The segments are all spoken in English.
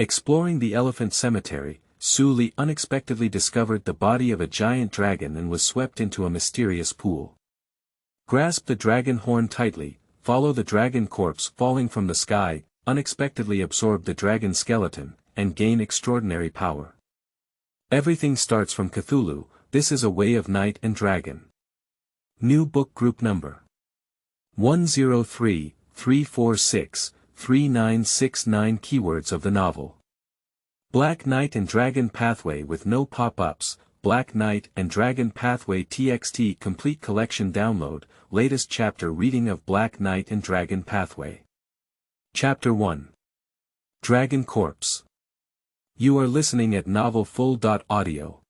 Exploring the elephant cemetery, Suli unexpectedly discovered the body of a giant dragon and was swept into a mysterious pool. Grasp the dragon horn tightly, follow the dragon corpse falling from the sky, unexpectedly absorb the dragon skeleton, and gain extraordinary power. Everything starts from Cthulhu. This is a way of knight and dragon. New book group number 103-346-3969. Keywords of the novel: Black Knight and Dragon Pathway with no pop-ups, Black Knight and Dragon Pathway TXT Complete Collection Download, latest chapter reading of Black Knight and Dragon Pathway. Chapter 1. Dragon Corpse. You are listening at novelfull.audio.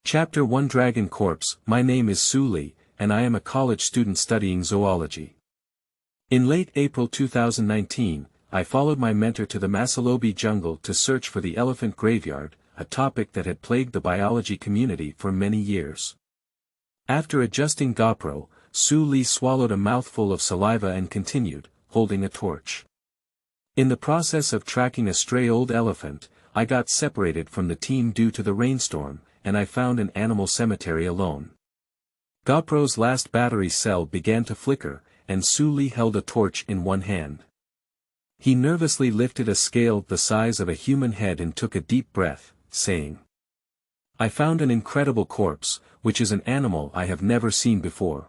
Chapter 1. Dragon Corpse. My name is Suli, and I am a college student studying zoology. In late April 2019, I followed my mentor to the Masalobi jungle to search for the elephant graveyard, a topic that had plagued the biology community for many years. After adjusting GoPro, Suli swallowed a mouthful of saliva and continued, holding a torch. In the process of tracking a stray old elephant, I got separated from the team due to the rainstorm, and I found an animal cemetery alone. GoPro's last battery cell began to flicker, and Suli held a torch in one hand. He nervously lifted a scale the size of a human head and took a deep breath, saying, "I found an incredible corpse, which is an animal I have never seen before."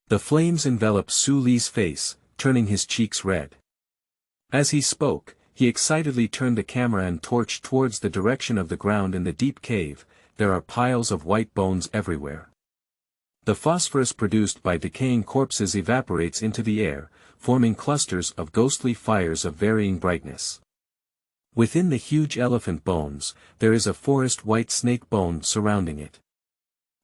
The flames enveloped Suli's face, turning his cheeks red. As he spoke, he excitedly turned the camera and torch towards the direction of the ground in the deep cave. There are piles of white bones everywhere. The phosphorus produced by decaying corpses evaporates into the air, forming clusters of ghostly fires of varying brightness. Within the huge elephant bones, there is a forest white snake bone surrounding it.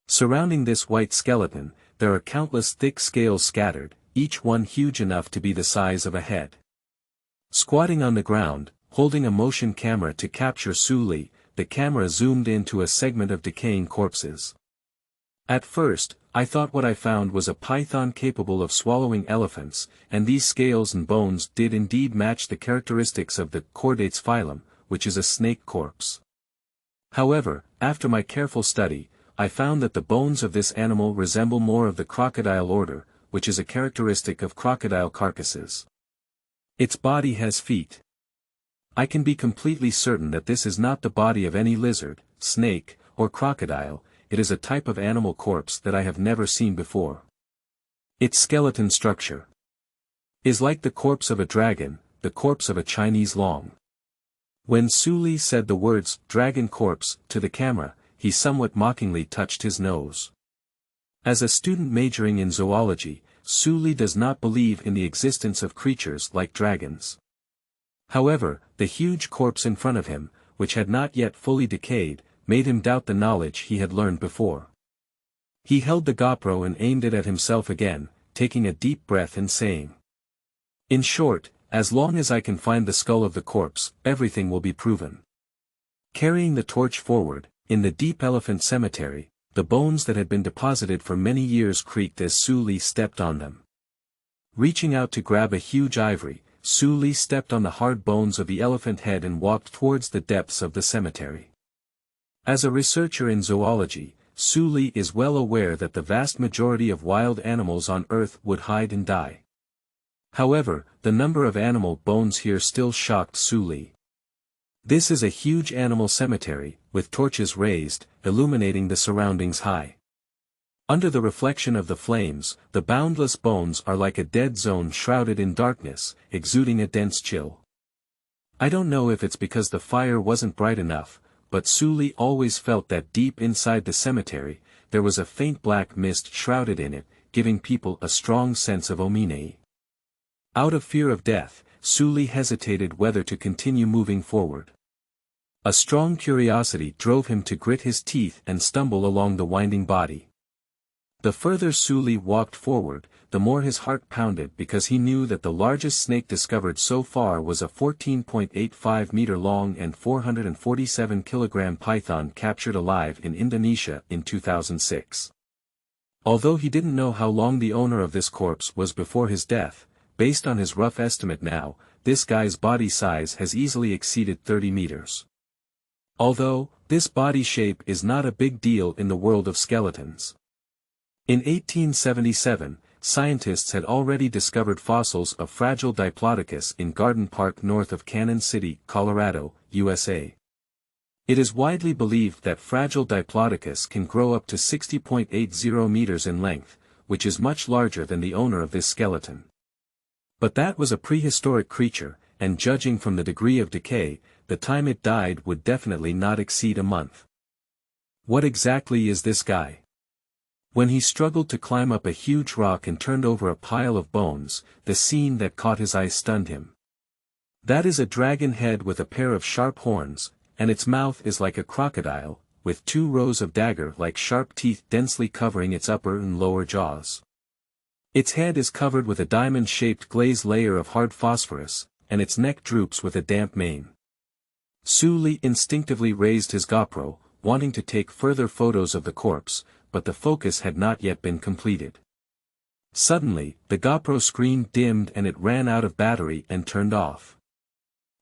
Surrounding this white skeleton, there are countless thick scales scattered, each one huge enough to be the size of a head. Squatting on the ground, holding a motion camera to capture Suli, the camera zoomed into a segment of decaying corpses. At first, I thought what I found was a python capable of swallowing elephants, and these scales and bones did indeed match the characteristics of the chordates phylum, which is a snake corpse. However, after my careful study, I found that the bones of this animal resemble more of the crocodile order, which is a characteristic of crocodile carcasses. Its body has feet. I can be completely certain that this is not the body of any lizard, snake, or crocodile. It is a type of animal corpse that I have never seen before. Its skeleton structure is like the corpse of a dragon, the corpse of a Chinese long. When Suli said the words, "dragon corpse," to the camera, he somewhat mockingly touched his nose. As a student majoring in zoology, Suli does not believe in the existence of creatures like dragons. However, the huge corpse in front of him, which had not yet fully decayed, made him doubt the knowledge he had learned before. He held the GoPro and aimed it at himself again, taking a deep breath and saying, "In short, as long as I can find the skull of the corpse, everything will be proven." Carrying the torch forward, in the deep elephant cemetery, the bones that had been deposited for many years creaked as Suli stepped on them. Reaching out to grab a huge ivory, Suli stepped on the hard bones of the elephant head and walked towards the depths of the cemetery. As a researcher in zoology, Suli is well aware that the vast majority of wild animals on Earth would hide and die. However, the number of animal bones here still shocked Suli. This is a huge animal cemetery, with torches raised, illuminating the surroundings high. Under the reflection of the flames, the boundless bones are like a dead zone shrouded in darkness, exuding a dense chill. I don't know if it's because the fire wasn't bright enough, but Suli always felt that deep inside the cemetery, there was a faint black mist shrouded in it, giving people a strong sense of ominee. Out of fear of death, Suli hesitated whether to continue moving forward. A strong curiosity drove him to grit his teeth and stumble along the winding body. The further Suli walked forward, the more his heart pounded because he knew that the largest snake discovered so far was a 14.85-meter long and 447-kilogram python captured alive in Indonesia in 2006. Although he didn't know how long the owner of this corpse was before his death, based on his rough estimate now, this guy's body size has easily exceeded 30 meters. Although, this body shape is not a big deal in the world of skeletons. In 1877, scientists had already discovered fossils of fragile Diplodocus in Garden Park north of Cannon City, Colorado, USA. It is widely believed that fragile Diplodocus can grow up to 60.80 meters in length, which is much larger than the owner of this skeleton. But that was a prehistoric creature, and judging from the degree of decay, the time it died would definitely not exceed a month. What exactly is this guy? When he struggled to climb up a huge rock and turned over a pile of bones, the scene that caught his eye stunned him. That is a dragon head with a pair of sharp horns, and its mouth is like a crocodile, with 2 rows of dagger-like sharp teeth densely covering its upper and lower jaws. Its head is covered with a diamond-shaped glazed layer of hard phosphorus, and its neck droops with a damp mane. Sully instinctively raised his GoPro, wanting to take further photos of the corpse, but the focus had not yet been completed. Suddenly, the GoPro screen dimmed and it ran out of battery and turned off.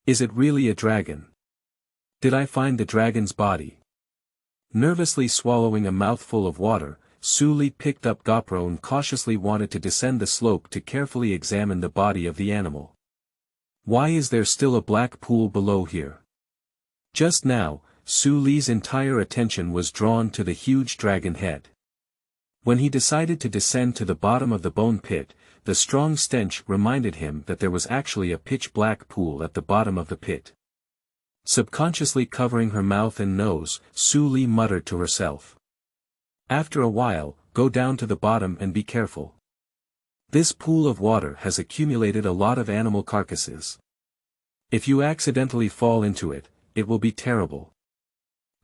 Is it really a dragon? Did I find the dragon's body? Nervously swallowing a mouthful of water, Sully picked up GoPro and cautiously wanted to descend the slope to carefully examine the body of the animal. Why is there still a black pool below here? Just now, Sully's entire attention was drawn to the huge dragon head. When he decided to descend to the bottom of the bone pit, the strong stench reminded him that there was actually a pitch-black pool at the bottom of the pit. Subconsciously covering her mouth and nose, Sully muttered to herself. After a while, go down to the bottom and be careful. This pool of water has accumulated a lot of animal carcasses. If you accidentally fall into it, it will be terrible.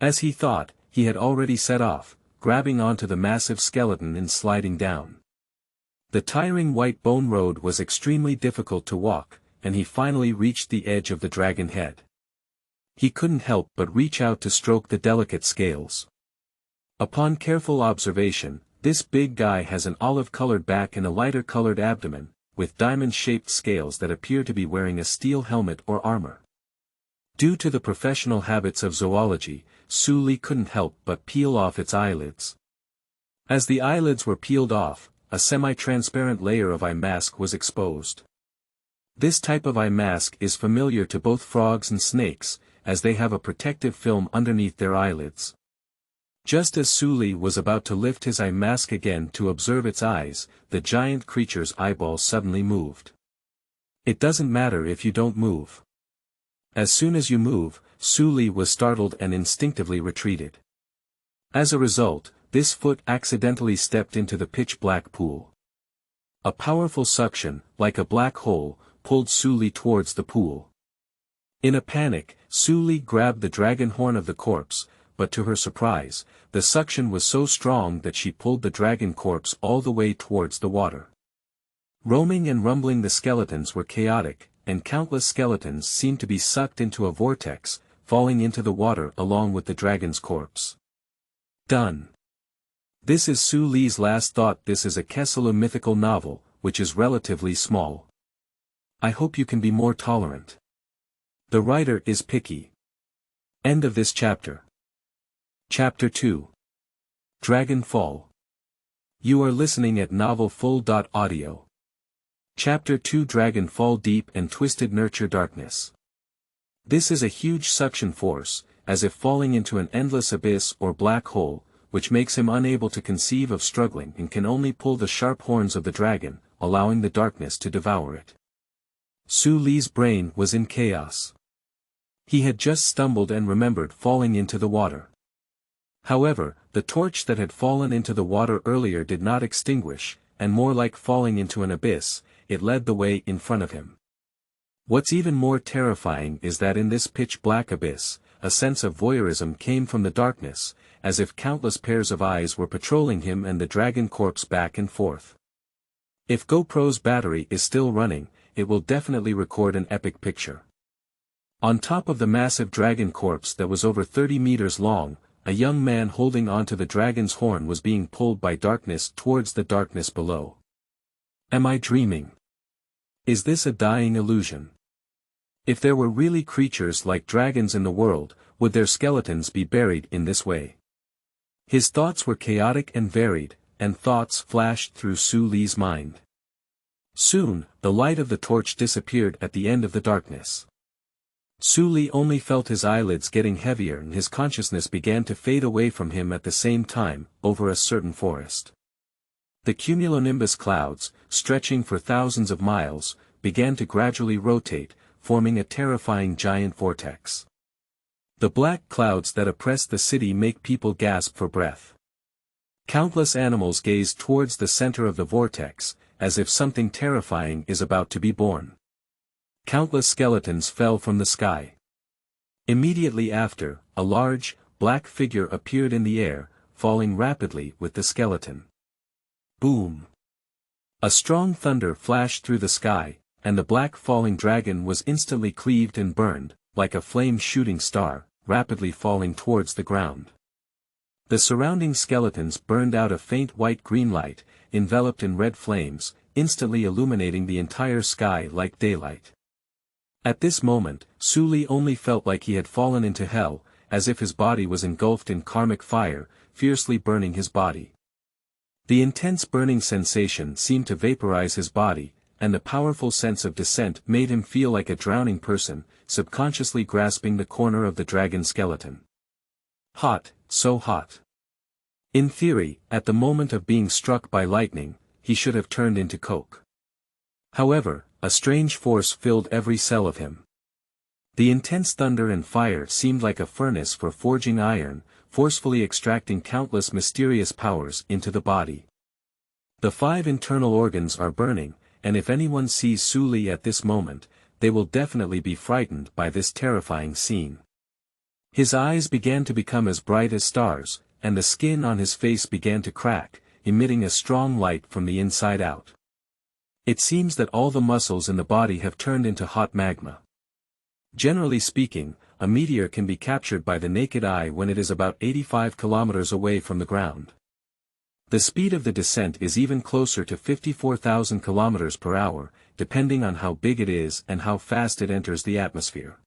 As he thought, he had already set off, grabbing onto the massive skeleton and sliding down. The tiring white bone road was extremely difficult to walk, and he finally reached the edge of the dragon head. He couldn't help but reach out to stroke the delicate scales. Upon careful observation, this big guy has an olive-colored back and a lighter-colored abdomen, with diamond-shaped scales that appear to be wearing a steel helmet or armor. Due to the professional habits of zoology, Sully couldn't help but peel off its eyelids. As the eyelids were peeled off, a semi-transparent layer of eye mask was exposed. This type of eye mask is familiar to both frogs and snakes, as they have a protective film underneath their eyelids. Just as Sully was about to lift his eye mask again to observe its eyes, the giant creature's eyeballs suddenly moved. It doesn't matter if you don't move. As soon as you move, Sully was startled and instinctively retreated. As a result, this foot accidentally stepped into the pitch-black pool. A powerful suction, like a black hole, pulled Sully towards the pool. In a panic, Sully grabbed the dragon horn of the corpse, but to her surprise, the suction was so strong that she pulled the dragon corpse all the way towards the water. Roaming and rumbling the skeletons were chaotic, and countless skeletons seemed to be sucked into a vortex, falling into the water along with the dragon's corpse. Done. This is Sully's last thought. This is a Cthulhu mythical novel, which is relatively small. I hope you can be more tolerant. The writer is picky. End of this chapter. Chapter 2. Dragon Fall. You are listening at novelfull.audio. Chapter 2 Dragon Fall Deep and Twisted Nurture Darkness. This is a huge suction force, as if falling into an endless abyss or black hole, which makes him unable to conceive of struggling and can only pull the sharp horns of the dragon, allowing the darkness to devour it. Sully's brain was in chaos. He had just stumbled and remembered falling into the water. However, the torch that had fallen into the water earlier did not extinguish, and more like falling into an abyss, it led the way in front of him. What's even more terrifying is that in this pitch-black abyss, a sense of voyeurism came from the darkness, as if countless pairs of eyes were patrolling him and the dragon corpse back and forth. If GoPro's battery is still running, it will definitely record an epic picture. On top of the massive dragon corpse that was over 30 meters long, a young man holding onto the dragon's horn was being pulled by darkness towards the darkness below. Am I dreaming? Is this a dying illusion? If there were really creatures like dragons in the world, would their skeletons be buried in this way? His thoughts were chaotic and varied, and thoughts flashed through Su Li's mind. Soon, the light of the torch disappeared at the end of the darkness. Su Li only felt his eyelids getting heavier and his consciousness began to fade away from him at the same time, over a certain forest. The cumulonimbus clouds, stretching for thousands of miles, began to gradually rotate, forming a terrifying giant vortex. The black clouds that oppress the city make people gasp for breath. Countless animals gaze towards the center of the vortex, as if something terrifying is about to be born. Countless skeletons fell from the sky. Immediately after, a large, black figure appeared in the air, falling rapidly with the skeleton. Boom! A strong thunder flashed through the sky, and the black falling dragon was instantly cleaved and burned, like a flame shooting star, rapidly falling towards the ground. The surrounding skeletons burned out a faint white-green light, enveloped in red flames, instantly illuminating the entire sky like daylight. At this moment, Su Li only felt like he had fallen into hell, as if his body was engulfed in karmic fire, fiercely burning his body. The intense burning sensation seemed to vaporize his body, and the powerful sense of descent made him feel like a drowning person, subconsciously grasping the corner of the dragon skeleton. Hot, so hot. In theory, at the moment of being struck by lightning, he should have turned into coke. However, a strange force filled every cell of him. The intense thunder and fire seemed like a furnace for forging iron, forcefully extracting countless mysterious powers into the body. The 5 internal organs are burning, and if anyone sees Su Li at this moment, they will definitely be frightened by this terrifying scene. His eyes began to become as bright as stars, and the skin on his face began to crack, emitting a strong light from the inside out. It seems that all the muscles in the body have turned into hot magma. Generally speaking, a meteor can be captured by the naked eye when it is about 85 kilometers away from the ground. The speed of the descent is even closer to 54,000 kilometers per hour, depending on how big it is and how fast it enters the atmosphere.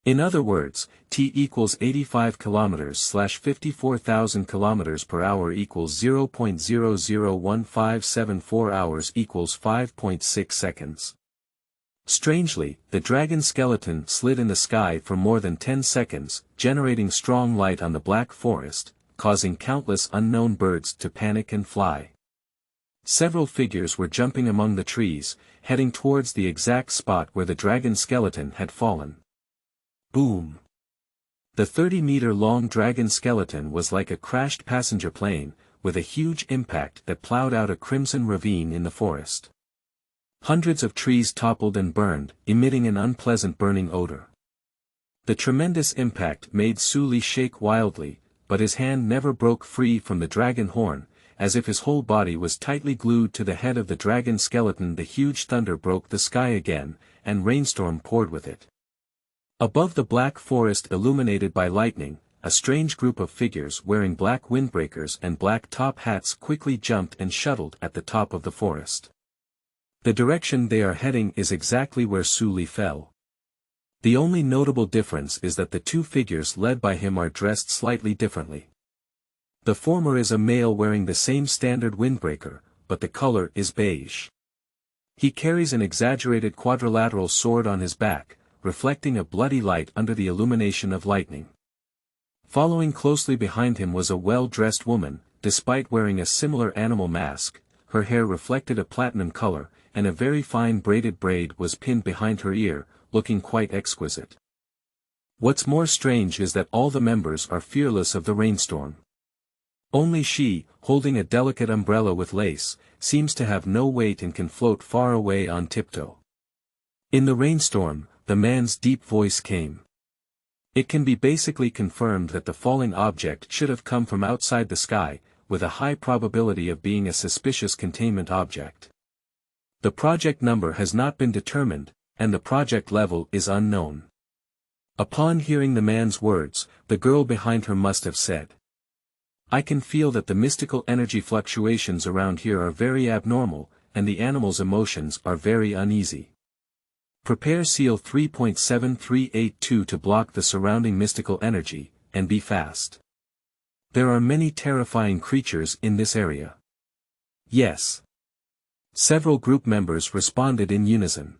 In other words, T equals 85 kilometers/54,000 kilometers per hour equals 0.001574 hours equals 5.6 seconds. Strangely, the dragon skeleton slid in the sky for more than 10 seconds, generating strong light on the black forest, causing countless unknown birds to panic and fly. Several figures were jumping among the trees, heading towards the exact spot where the dragon skeleton had fallen. Boom! The 30-meter-long dragon skeleton was like a crashed passenger plane, with a huge impact that plowed out a crimson ravine in the forest. Hundreds of trees toppled and burned, emitting an unpleasant burning odor. The tremendous impact made Su Li shake wildly, but his hand never broke free from the dragon horn, as if his whole body was tightly glued to the head of the dragon skeleton. The huge thunder broke the sky again, and rainstorm poured with it. Above the black forest illuminated by lightning, a strange group of figures wearing black windbreakers and black top hats quickly jumped and shuttled at the top of the forest. The direction they are heading is exactly where Su Li fell. The only notable difference is that the 2 figures led by him are dressed slightly differently. The former is a male wearing the same standard windbreaker, but the color is beige. He carries an exaggerated quadrilateral sword on his back, reflecting a bloody light under the illumination of lightning. Following closely behind him was a well-dressed woman, despite wearing a similar animal mask, her hair reflected a platinum color, and a very fine braided braid was pinned behind her ear, looking quite exquisite. What's more strange is that all the members are fearless of the rainstorm. Only she, holding a delicate umbrella with lace, seems to have no weight and can float far away on tiptoe. In the rainstorm, the man's deep voice came. It can be basically confirmed that the falling object should have come from outside the sky, with a high probability of being a suspicious containment object. The project number has not been determined, and the project level is unknown. Upon hearing the man's words, the girl behind her must have said, "I can feel that the mystical energy fluctuations around here are very abnormal, and the animal's emotions are very uneasy." Prepare Seal 3.7382 to block the surrounding mystical energy, and be fast. There are many terrifying creatures in this area. Yes. Several group members responded in unison.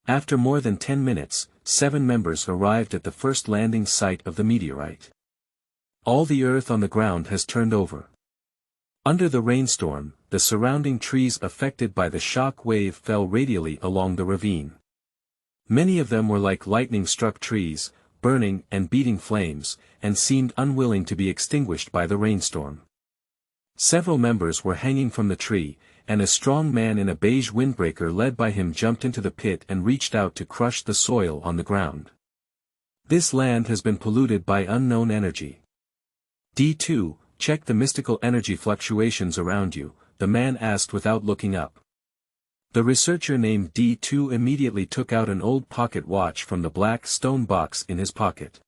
After more than 10 minutes, 7 members arrived at the first landing site of the meteorite. All the earth on the ground has turned over. Under the rainstorm, the surrounding trees affected by the shock wave fell radially along the ravine. Many of them were like lightning-struck trees, burning and beating flames, and seemed unwilling to be extinguished by the rainstorm. Several members were hanging from the tree, and a strong man in a beige windbreaker led by him jumped into the pit and reached out to crush the soil on the ground. This land has been polluted by unknown energy. D2, check the mystical energy fluctuations around you, the man asked without looking up. The researcher named D2 immediately took out an old pocket watch from the black stone box in his pocket.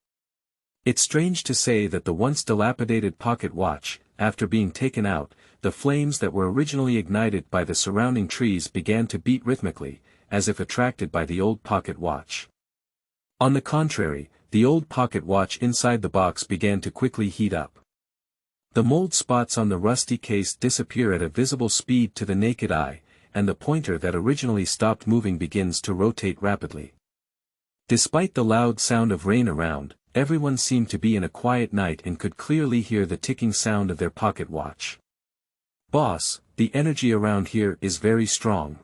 It's strange to say that the once dilapidated pocket watch, after being taken out, the flames that were originally ignited by the surrounding trees began to beat rhythmically, as if attracted by the old pocket watch. On the contrary, the old pocket watch inside the box began to quickly heat up. The mold spots on the rusty case disappear at a visible speed to the naked eye, and the pointer that originally stopped moving begins to rotate rapidly. Despite the loud sound of rain around, everyone seemed to be in a quiet night and could clearly hear the ticking sound of their pocket watch. Boss, the energy around here is very strong.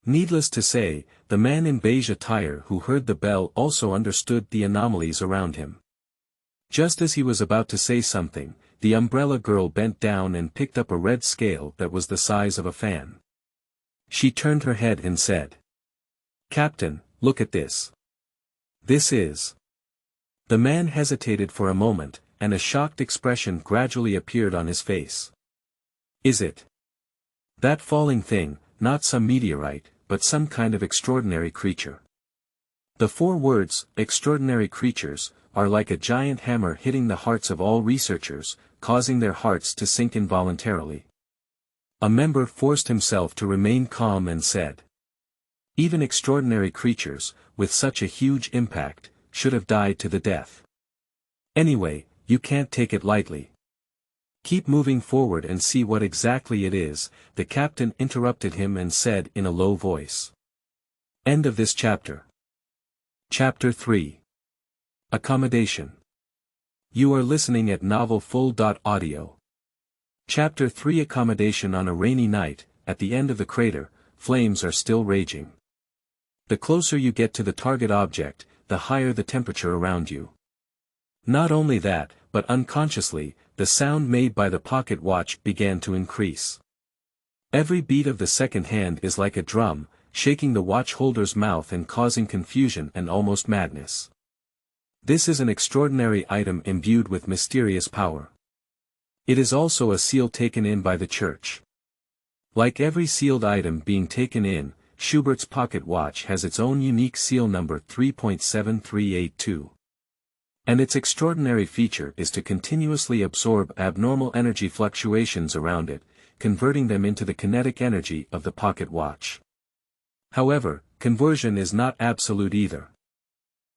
Needless to say, the man in beige attire who heard the bell also understood the anomalies around him. Just as he was about to say something, the umbrella girl bent down and picked up a red scale that was the size of a fan. She turned her head and said, "Captain, look at this. This is..." The man hesitated for a moment, and a shocked expression gradually appeared on his face. "Is it that falling thing, not some meteorite, but some kind of extraordinary creature?" The 4 words, extraordinary creatures, are like a giant hammer hitting the hearts of all researchers, causing their hearts to sink involuntarily. A member forced himself to remain calm and said, "Even extraordinary creatures, with such a huge impact, should have died to the death. Anyway, you can't take it lightly. Keep moving forward and see what exactly it is," the captain interrupted him and said in a low voice. End of this chapter. Chapter 3. Accommodation. You are listening at novelfull.audio. Chapter 3. Accommodation. On a rainy night, at the end of the crater, flames are still raging. The closer you get to the target object, the higher the temperature around you. Not only that, but unconsciously, the sound made by the pocket watch began to increase. Every beat of the second hand is like a drum, shaking the watch holder's mouth and causing confusion and almost madness. This is an extraordinary item imbued with mysterious power. It is also a seal taken in by the church. Like every sealed item being taken in, Schubert's pocket watch has its own unique seal number 3.7382. And its extraordinary feature is to continuously absorb abnormal energy fluctuations around it, converting them into the kinetic energy of the pocket watch. However, conversion is not absolute either.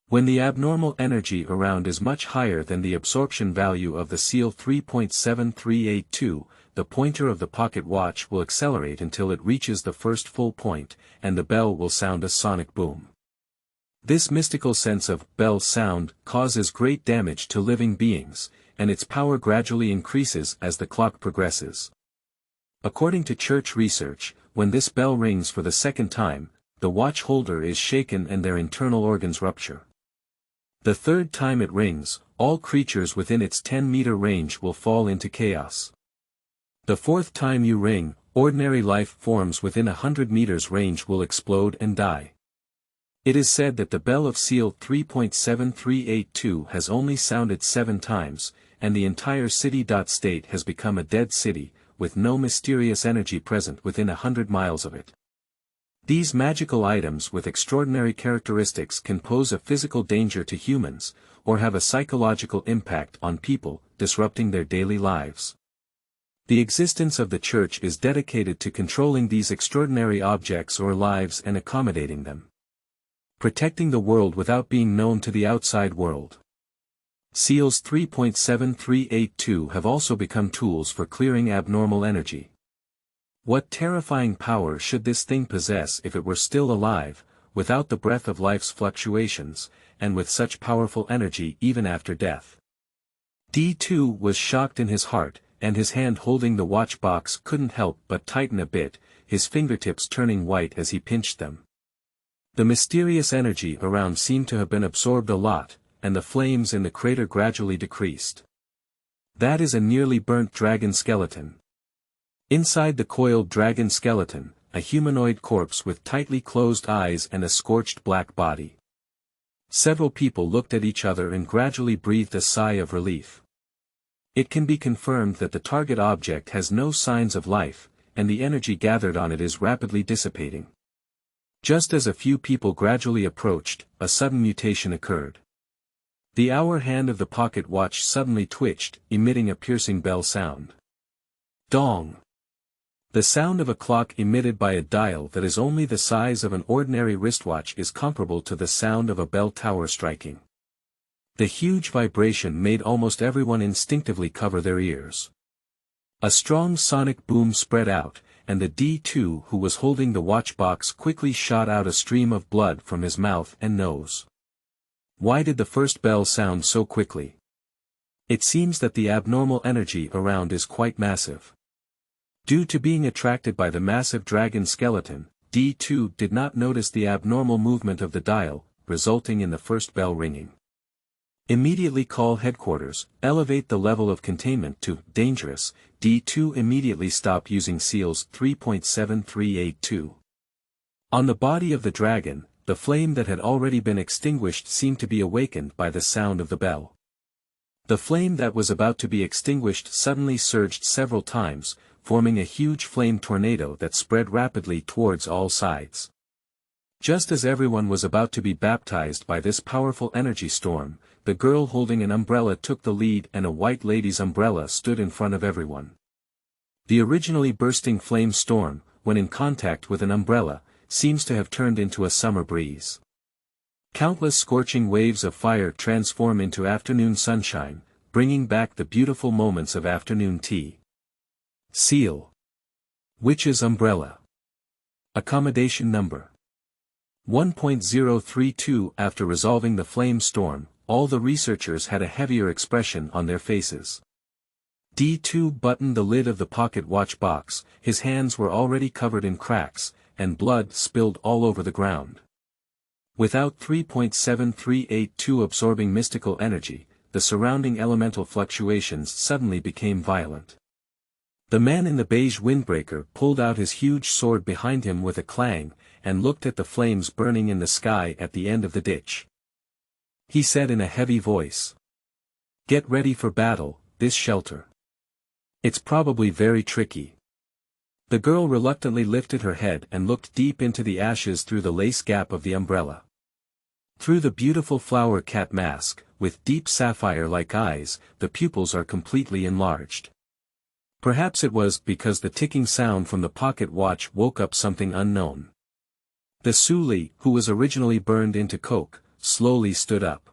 When the abnormal energy around is much higher than the absorption value of the seal 3.7382, the pointer of the pocket watch will accelerate until it reaches the first full point, and the bell will sound a sonic boom. This mystical sense of bell sound causes great damage to living beings, and its power gradually increases as the clock progresses. According to church research, when this bell rings for the second time, the watch holder is shaken and their internal organs rupture. The third time it rings, all creatures within its 10-meter range will fall into chaos. The fourth time you ring, ordinary life forms within 100 meters range will explode and die. It is said that the bell of seal 3.7382 has only sounded 7 times, and the entire city-state has become a dead city, with no mysterious energy present within 100 miles of it. These magical items with extraordinary characteristics can pose a physical danger to humans, or have a psychological impact on people, disrupting their daily lives. The existence of the church is dedicated to controlling these extraordinary objects or lives and accommodating them. protecting the world without being known to the outside world. Seals 3.7382 have also become tools for clearing abnormal energy. What terrifying power should this thing possess if it were still alive, without the breath of life's fluctuations, and with such powerful energy even after death? D2 was shocked in his heart, and his hand holding the watch box couldn't help but tighten a bit, his fingertips turning white as he pinched them. The mysterious energy around seemed to have been absorbed a lot, and the flames in the crater gradually decreased. That is a nearly burnt dragon skeleton. Inside the coiled dragon skeleton, a humanoid corpse with tightly closed eyes and a scorched black body. Several people looked at each other and gradually breathed a sigh of relief. It can be confirmed that the target object has no signs of life, and the energy gathered on it is rapidly dissipating. Just as a few people gradually approached, a sudden mutation occurred. The hour hand of the pocket watch suddenly twitched, emitting a piercing bell sound. Dong! The sound of a clock emitted by a dial that is only the size of an ordinary wristwatch is comparable to the sound of a bell tower striking. The huge vibration made almost everyone instinctively cover their ears. A strong sonic boom spread out, and the D2 who was holding the watch box quickly shot out a stream of blood from his mouth and nose. Why did the first bell sound so quickly? It seems that the abnormal energy around is quite massive. Due to being attracted by the massive dragon skeleton, D2 did not notice the abnormal movement of the dial, resulting in the first bell ringing. Immediately call headquarters, elevate the level of containment to dangerous. D2 immediately stop using seals 3.7382. On the body of the dragon, the flame that had already been extinguished seemed to be awakened by the sound of the bell. The flame that was about to be extinguished suddenly surged several times, forming a huge flame tornado that spread rapidly towards all sides. Just as everyone was about to be baptized by this powerful energy storm, the girl holding an umbrella took the lead and a white lady's umbrella stood in front of everyone. The originally bursting flame storm, when in contact with an umbrella, seems to have turned into a summer breeze. Countless scorching waves of fire transform into afternoon sunshine, bringing back the beautiful moments of afternoon tea. Seal. Witch's umbrella. Accommodation number 1.032. After resolving the flame storm, all the researchers had a heavier expression on their faces. D2 buttoned the lid of the pocket watch box, his hands were already covered in cracks, and blood spilled all over the ground. Without 3.7382 absorbing mystical energy, the surrounding elemental fluctuations suddenly became violent. The man in the beige windbreaker pulled out his huge sword behind him with a clang, and looked at the flames burning in the sky at the end of the ditch. He said in a heavy voice, "Get ready for battle, this shelter. It's probably very tricky." The girl reluctantly lifted her head and looked deep into the ashes through the lace gap of the umbrella. Through the beautiful flower cat mask, with deep sapphire-like eyes, the pupils are completely enlarged. Perhaps it was because the ticking sound from the pocket watch woke up something unknown. The Suli, who was originally burned into coke, slowly stood up.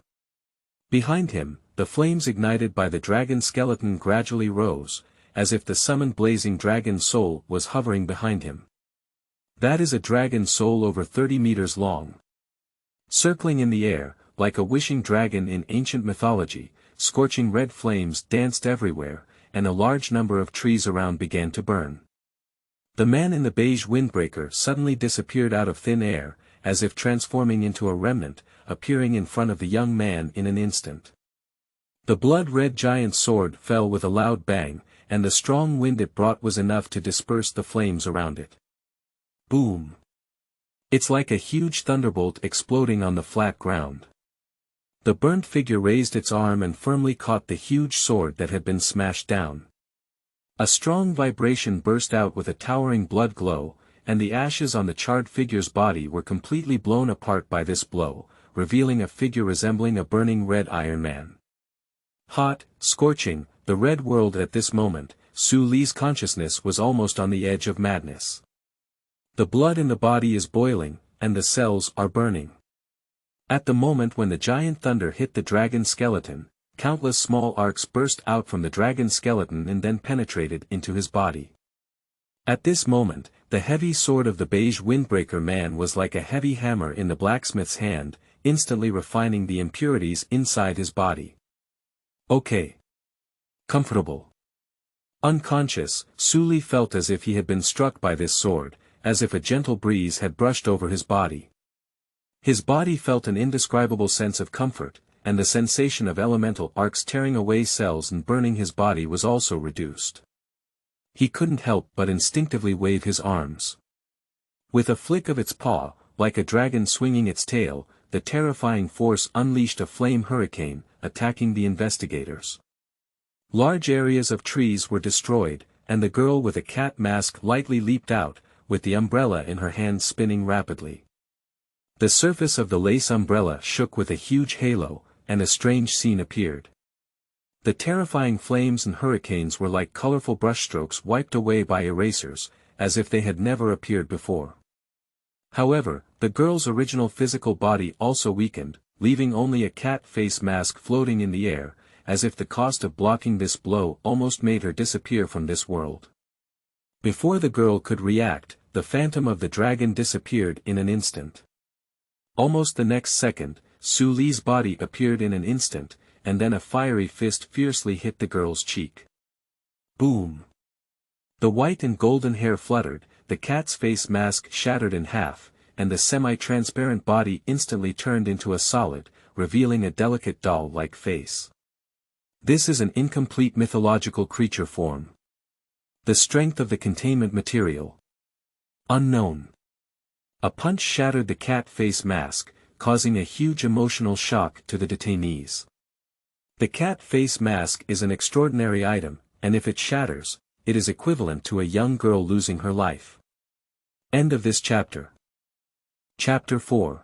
Behind him, the flames ignited by the dragon skeleton gradually rose, as if the summoned blazing dragon soul was hovering behind him. That is a dragon soul over 30 meters long. Circling in the air, like a wishing dragon in ancient mythology, scorching red flames danced everywhere, and a large number of trees around began to burn. The man in the beige windbreaker suddenly disappeared out of thin air, as if transforming into a remnant, appearing in front of the young man in an instant. The blood-red giant sword fell with a loud bang, and the strong wind it brought was enough to disperse the flames around it. Boom! It's like a huge thunderbolt exploding on the flat ground. The burnt figure raised its arm and firmly caught the huge sword that had been smashed down. A strong vibration burst out with a towering blood glow, and the ashes on the charred figure's body were completely blown apart by this blow, revealing a figure resembling a burning red Iron Man. Hot, scorching, the red world at this moment, Su Li's consciousness was almost on the edge of madness. The blood in the body is boiling, and the cells are burning. At the moment when the giant thunder hit the dragon skeleton, countless small arcs burst out from the dragon skeleton and then penetrated into his body. At this moment, the heavy sword of the beige windbreaker man was like a heavy hammer in the blacksmith's hand, instantly refining the impurities inside his body. Okay. Comfortable. Unconscious, Sully felt as if he had been struck by this sword, as if a gentle breeze had brushed over his body. His body felt an indescribable sense of comfort, and the sensation of elemental arcs tearing away cells and burning his body was also reduced. He couldn't help but instinctively wave his arms. With a flick of its paw, like a dragon swinging its tail, the terrifying force unleashed a flame hurricane, attacking the investigators. Large areas of trees were destroyed, and the girl with a cat mask lightly leaped out, with the umbrella in her hand spinning rapidly. The surface of the lace umbrella shook with a huge halo, and a strange scene appeared. The terrifying flames and hurricanes were like colorful brushstrokes wiped away by erasers, as if they had never appeared before. However, the girl's original physical body also weakened, leaving only a cat face mask floating in the air, as if the cost of blocking this blow almost made her disappear from this world. Before the girl could react, the phantom of the dragon disappeared in an instant. Almost the next second, Sully's body appeared in an instant, and then a fiery fist fiercely hit the girl's cheek. Boom! The white and golden hair fluttered, the cat's face mask shattered in half, and the semi-transparent body instantly turned into a solid, revealing a delicate doll-like face. This is an incomplete mythological creature form. The strength of the containment material. Unknown. A punch shattered the cat face mask, causing a huge emotional shock to the detainees. The cat face mask is an extraordinary item, and if it shatters, it is equivalent to a young girl losing her life. End of this chapter. Chapter 4.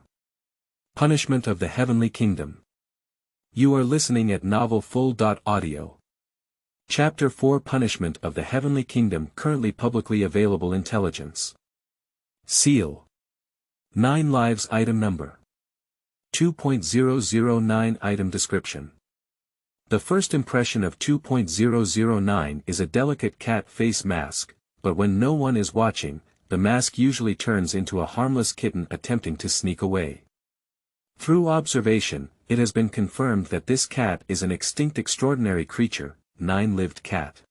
Punishment of the Heavenly Kingdom. You are listening at novelfull.audio. Chapter 4 Punishment of the Heavenly Kingdom currently publicly available intelligence. Seal. 9 lives item number. 2.009 item description. The first impression of 2.009 is a delicate cat face mask, but when no one is watching, the mask usually turns into a harmless kitten attempting to sneak away. Through observation, it has been confirmed that this cat is an extinct extraordinary creature, 9-lived cat.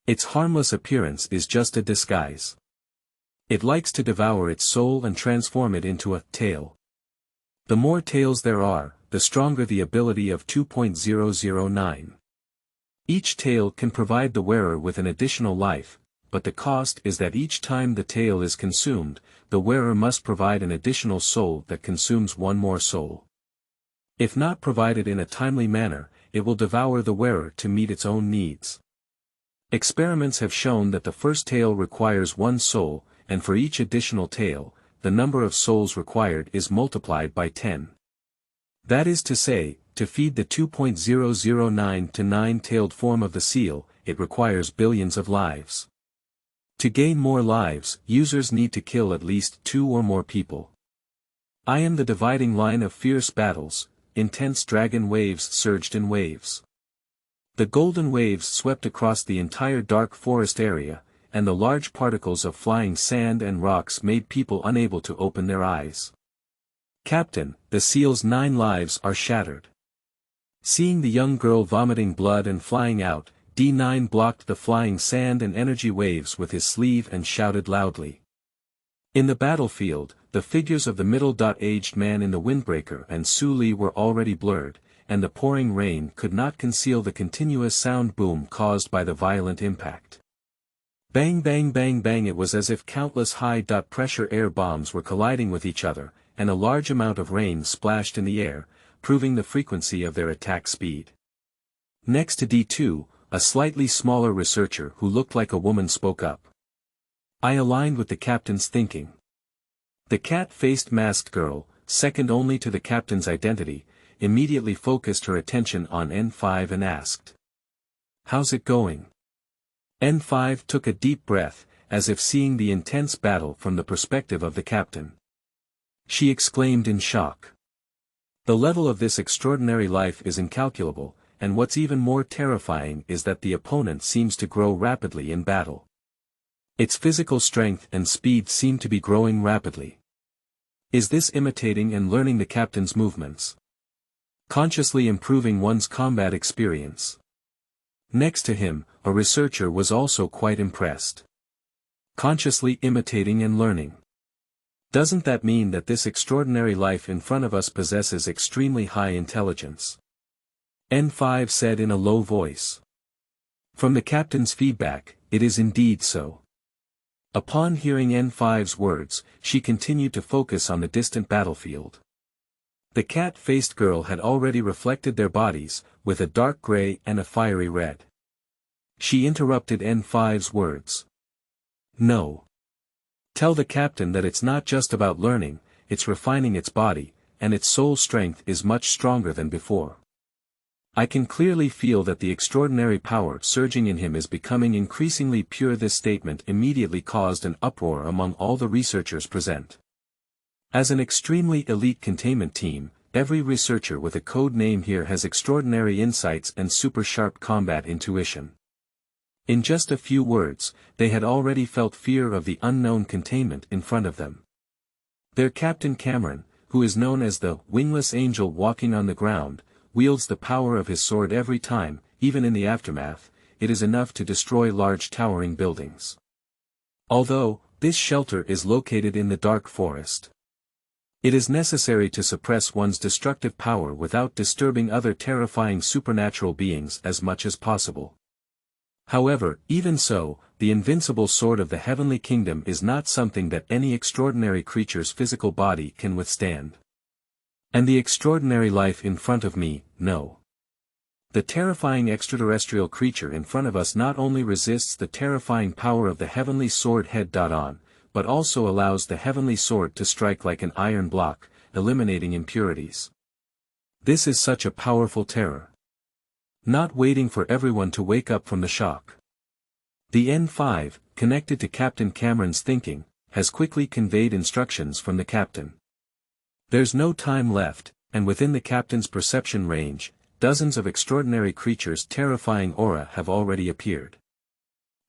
Its harmless appearance is just a disguise. It likes to devour its soul and transform it into a tail. The more tails there are, the stronger the ability of 2.009. Each tail can provide the wearer with an additional life, but the cost is that each time the tail is consumed, the wearer must provide an additional soul that consumes one more soul. If not provided in a timely manner, it will devour the wearer to meet its own needs. Experiments have shown that the first tail requires one soul, and for each additional tail, the number of souls required is multiplied by 10. That is to say, to feed the 2.009 to 9-tailed form of the seal, it requires billions of lives. To gain more lives, users need to kill at least 2 or more people. I am the dividing line of fierce battles, intense dragon waves surged in waves. The golden waves swept across the entire dark forest area, and the large particles of flying sand and rocks made people unable to open their eyes. Captain, the seal's 9 lives are shattered. Seeing the young girl vomiting blood and flying out, D9 blocked the flying sand and energy waves with his sleeve and shouted loudly. In the battlefield, the figures of the middle-aged man in the windbreaker and Sully were already blurred, and the pouring rain could not conceal the continuous sound boom caused by the violent impact. Bang bang bang bang, it was as if countless high-pressure air bombs were colliding with each other, and a large amount of rain splashed in the air, proving the frequency of their attack speed. Next to D2, a slightly smaller researcher who looked like a woman spoke up. I aligned with the captain's thinking. The cat-faced masked girl, second only to the captain's identity, immediately focused her attention on N5 and asked. How's it going? N5 took a deep breath, as if seeing the intense battle from the perspective of the captain. She exclaimed in shock. The level of this extraordinary life is incalculable, and what's even more terrifying is that the opponent seems to grow rapidly in battle. Its physical strength and speed seem to be growing rapidly. Is this imitating and learning the captain's movements? Consciously improving one's combat experience? Next to him, a researcher was also quite impressed. Consciously imitating and learning. Doesn't that mean that this extraordinary life in front of us possesses extremely high intelligence? N5 said in a low voice. From the captain's feedback, it is indeed so. Upon hearing N5's words, she continued to focus on the distant battlefield. The cat-faced girl had already reflected their bodies, with a dark gray and a fiery red. She interrupted N5's words. No. Tell the captain that it's not just about learning, it's refining its body, and its soul strength is much stronger than before. I can clearly feel that the extraordinary power surging in him is becoming increasingly pure. This statement immediately caused an uproar among all the researchers present. As an extremely elite containment team, every researcher with a code name here has extraordinary insights and super sharp combat intuition. In just a few words, they had already felt fear of the unknown containment in front of them. Their captain Cameron, who is known as the wingless angel walking on the ground, wields the power of his sword every time, even in the aftermath, it is enough to destroy large towering buildings. Although, this shelter is located in the dark forest. It is necessary to suppress one's destructive power without disturbing other terrifying supernatural beings as much as possible. However, even so, the invincible sword of the heavenly kingdom is not something that any extraordinary creature's physical body can withstand. And the extraordinary life in front of me, no. The terrifying extraterrestrial creature in front of us not only resists the terrifying power of the heavenly sword head-on, but also allows the heavenly sword to strike like an iron block, eliminating impurities. This is such a powerful terror. Not waiting for everyone to wake up from the shock. The N5, connected to Captain Cameron's thinking, has quickly conveyed instructions from the captain. There's no time left, and within the captain's perception range, dozens of extraordinary creatures' terrifying aura have already appeared.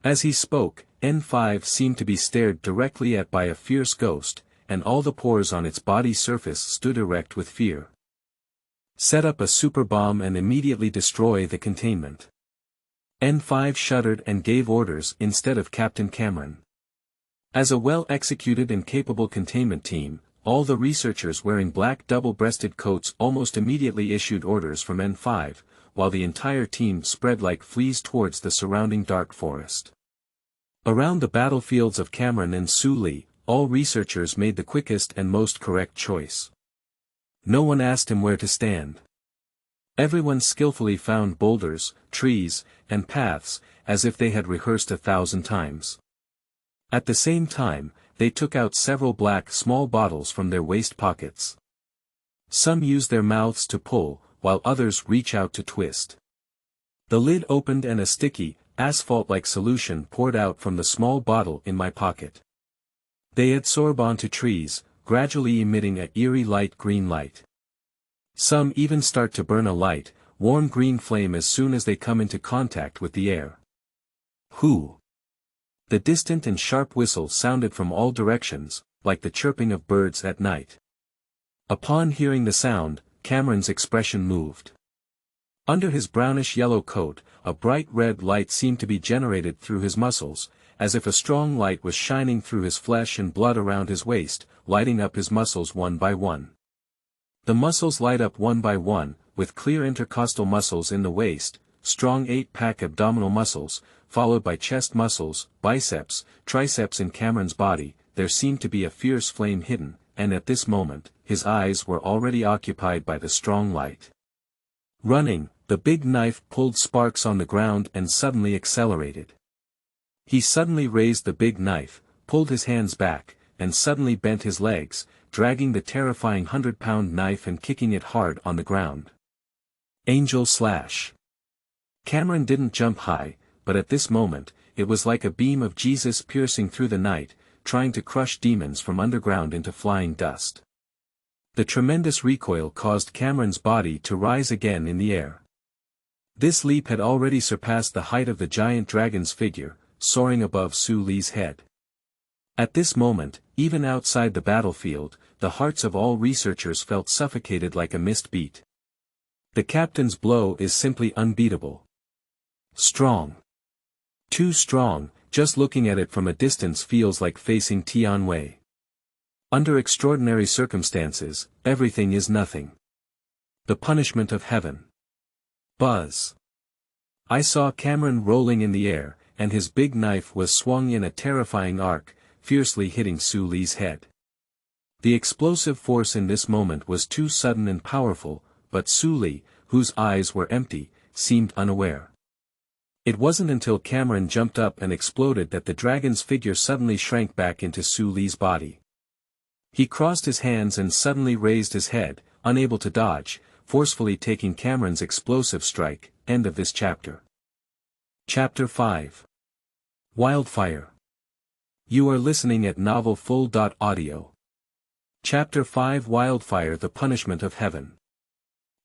As he spoke, N5 seemed to be stared directly at by a fierce ghost, and all the pores on its body surface stood erect with fear. Set up a super bomb and immediately destroy the containment. N5 shuddered and gave orders instead of Captain Cameron. As a well-executed and capable containment team, all the researchers wearing black double-breasted coats almost immediately issued orders from N5, while the entire team spread like fleas towards the surrounding dark forest. Around the battlefields of Cameron and Sully, all researchers made the quickest and most correct choice. No one asked him where to stand. Everyone skillfully found boulders, trees, and paths, as if they had rehearsed 1,000 times. At the same time, they took out several black small bottles from their waist pockets. Some used their mouths to pull, while others reach out to twist. The lid opened and a sticky, asphalt-like solution poured out from the small bottle in my pocket. They adsorb onto trees, gradually emitting a eerie light green light. Some even start to burn a light, warm green flame as soon as they come into contact with the air. Whoo! The distant and sharp whistle sounded from all directions, like the chirping of birds at night. Upon hearing the sound, Cameron's expression moved. Under his brownish-yellow coat, a bright red light seemed to be generated through his muscles, as if a strong light was shining through his flesh and blood around his waist, lighting up his muscles one by one. The muscles light up one by one, with clear intercostal muscles in the waist, strong 8-pack abdominal muscles, followed by chest muscles, biceps, triceps in Cameron's body. There seemed to be a fierce flame hidden, and at this moment, his eyes were already occupied by the strong light. Running, the big knife pulled sparks on the ground and suddenly accelerated. He suddenly raised the big knife, pulled his hands back, and suddenly bent his legs, dragging the terrifying 100-pound knife and kicking it hard on the ground. Angel slash. Cameron didn't jump high, but at this moment, it was like a beam of Jesus piercing through the night, trying to crush demons from underground into flying dust. The tremendous recoil caused Cameron's body to rise again in the air. This leap had already surpassed the height of the giant dragon's figure, soaring above Su Li's head. At this moment, even outside the battlefield, the hearts of all researchers felt suffocated like a mist beat. The captain's blow is simply unbeatable. Strong. Too strong, just looking at it from a distance feels like facing Tian Wei. Under extraordinary circumstances, everything is nothing. The punishment of heaven. Buzz. I saw Cameron rolling in the air, and his big knife was swung in a terrifying arc, fiercely hitting Su Li's head. The explosive force in this moment was too sudden and powerful, but Su Li, whose eyes were empty, seemed unaware. It wasn't until Cameron jumped up and exploded that the dragon's figure suddenly shrank back into Su Li's body. He crossed his hands and suddenly raised his head, unable to dodge, forcefully taking Cameron's explosive strike. End of this chapter. Chapter 5. Wildfire. You are listening at novelfull.audio. Chapter 5 Wildfire, the punishment of heaven.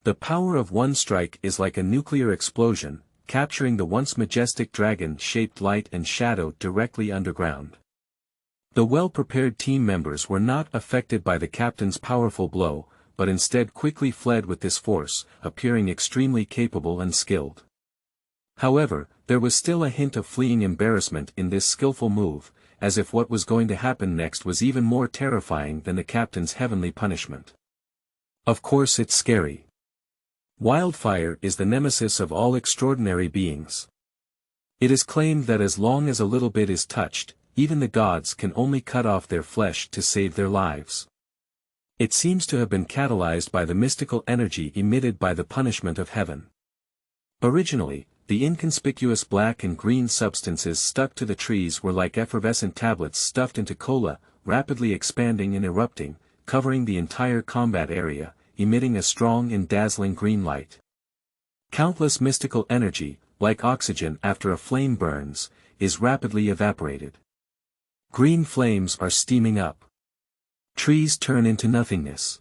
The power of one strike is like a nuclear explosion, capturing the once majestic dragon-shaped light and shadow directly underground. The well-prepared team members were not affected by the captain's powerful blow, but instead quickly fled with this force, appearing extremely capable and skilled. However, there was still a hint of fleeing embarrassment in this skillful move, as if what was going to happen next was even more terrifying than the captain's heavenly punishment. Of course it's scary. Wildfire is the nemesis of all extraordinary beings. It is claimed that as long as a little bit is touched, even the gods can only cut off their flesh to save their lives. It seems to have been catalyzed by the mystical energy emitted by the punishment of heaven. Originally, the inconspicuous black and green substances stuck to the trees were like effervescent tablets stuffed into cola, rapidly expanding and erupting, covering the entire combat area, emitting a strong and dazzling green light. Countless mystical energy, like oxygen after a flame burns, is rapidly evaporated. Green flames are steaming up. Trees turn into nothingness.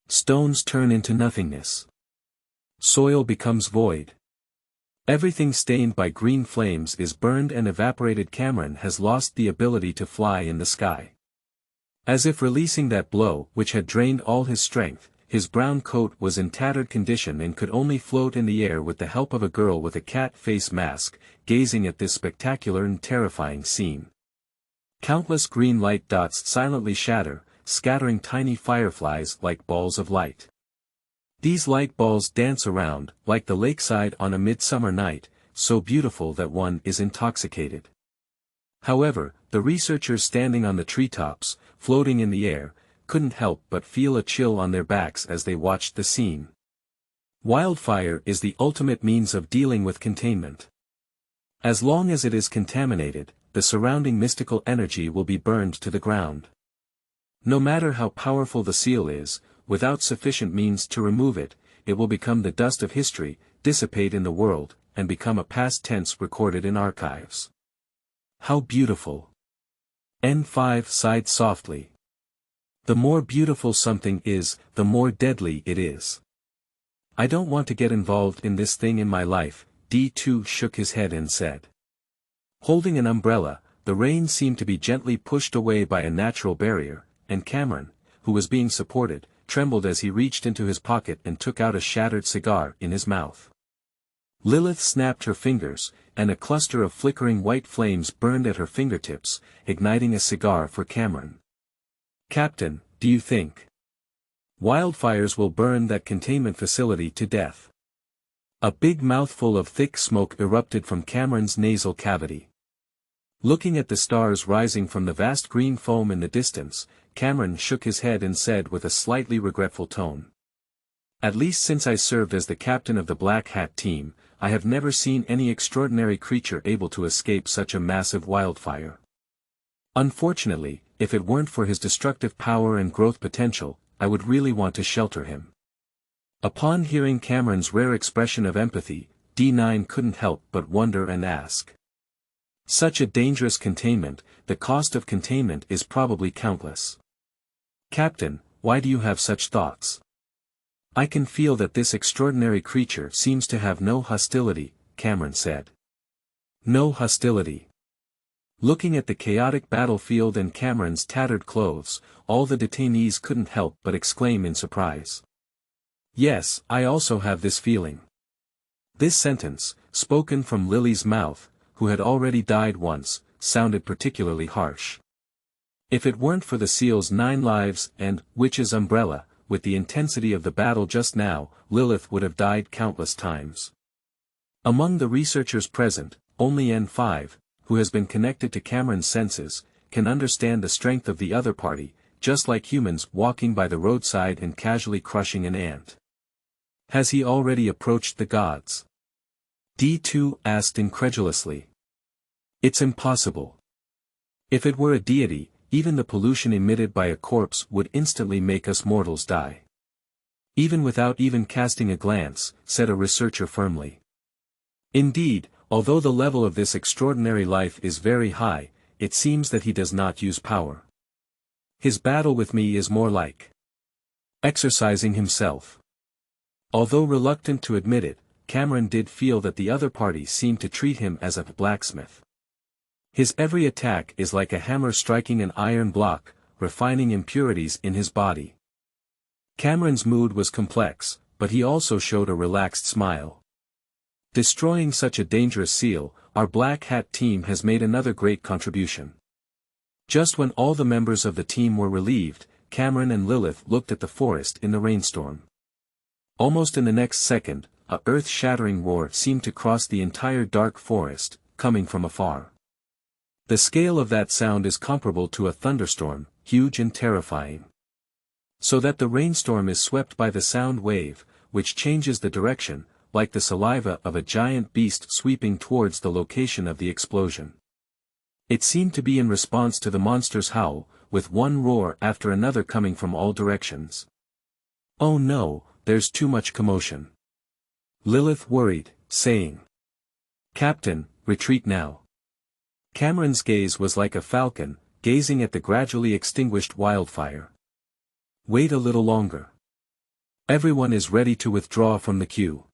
Stones turn into nothingness. Soil becomes void. Everything stained by green flames is burned and evaporated. Cameron has lost the ability to fly in the sky. As if releasing that blow which had drained all his strength, his brown coat was in tattered condition and could only float in the air with the help of a girl with a cat face mask, gazing at this spectacular and terrifying scene. Countless green light dots silently shatter, scattering tiny fireflies like balls of light. These light balls dance around, like the lakeside on a midsummer night, so beautiful that one is intoxicated. However, the researchers standing on the treetops, floating in the air, couldn't help but feel a chill on their backs as they watched the scene. Wildfire is the ultimate means of dealing with containment. As long as it is contaminated, the surrounding mystical energy will be burned to the ground. No matter how powerful the seal is, without sufficient means to remove it, it will become the dust of history, dissipate in the world, and become a past tense recorded in archives. How beautiful! N5 sighed softly. The more beautiful something is, the more deadly it is. I don't want to get involved in this thing in my life. D2 shook his head and said. Holding an umbrella, the rain seemed to be gently pushed away by a natural barrier, and Cameron, who was being supported, trembled as he reached into his pocket and took out a shattered cigar in his mouth. Lilith snapped her fingers, and a cluster of flickering white flames burned at her fingertips, igniting a cigar for Cameron. Captain, do you think wildfires will burn that containment facility to death? A big mouthful of thick smoke erupted from Cameron's nasal cavity. Looking at the stars rising from the vast green foam in the distance, Cameron shook his head and said with a slightly regretful tone. At least since I served as the captain of the Black Hat team, I have never seen any extraordinary creature able to escape such a massive wildfire. Unfortunately, if it weren't for his destructive power and growth potential, I would really want to shelter him. Upon hearing Cameron's rare expression of empathy, D9 couldn't help but wonder and ask. Such a dangerous containment, the cost of containment is probably countless. Captain, why do you have such thoughts? I can feel that this extraordinary creature seems to have no hostility, Cameron said. No hostility. Looking at the chaotic battlefield and Cameron's tattered clothes, all the detainees couldn't help but exclaim in surprise. Yes, I also have this feeling. This sentence, spoken from Lily's mouth, who had already died once, sounded particularly harsh. If it weren't for the seal's 9 lives and witch's umbrella, with the intensity of the battle just now, Lilith would have died countless times. Among the researchers present, only N5, who has been connected to Cameron's senses, can understand the strength of the other party, just like humans walking by the roadside and casually crushing an ant. Has he already approached the gods? D2 asked incredulously. It's impossible. If it were a deity, even the pollution emitted by a corpse would instantly make us mortals die. Even without even casting a glance, said a researcher firmly. Indeed, although the level of this extraordinary life is very high, it seems that he does not use power. His battle with me is more like exercising himself. Although reluctant to admit it, Cameron did feel that the other party seemed to treat him as a blacksmith. His every attack is like a hammer striking an iron block, refining impurities in his body. Cameron's mood was complex, but he also showed a relaxed smile. Destroying such a dangerous seal, our Black Hat team has made another great contribution. Just when all the members of the team were relieved, Cameron and Lilith looked at the forest in the rainstorm. Almost in the next second, a earth-shattering roar seemed to cross the entire dark forest, coming from afar. The scale of that sound is comparable to a thunderstorm, huge and terrifying. So that the rainstorm is swept by the sound wave, which changes the direction, like the saliva of a giant beast sweeping towards the location of the explosion. It seemed to be in response to the monster's howl, with one roar after another coming from all directions. Oh no, there's too much commotion. Lilith worried, saying. Captain, retreat now. Cameron's gaze was like a falcon, gazing at the gradually extinguished wildfire. Wait a little longer. Everyone is ready to withdraw from the queue.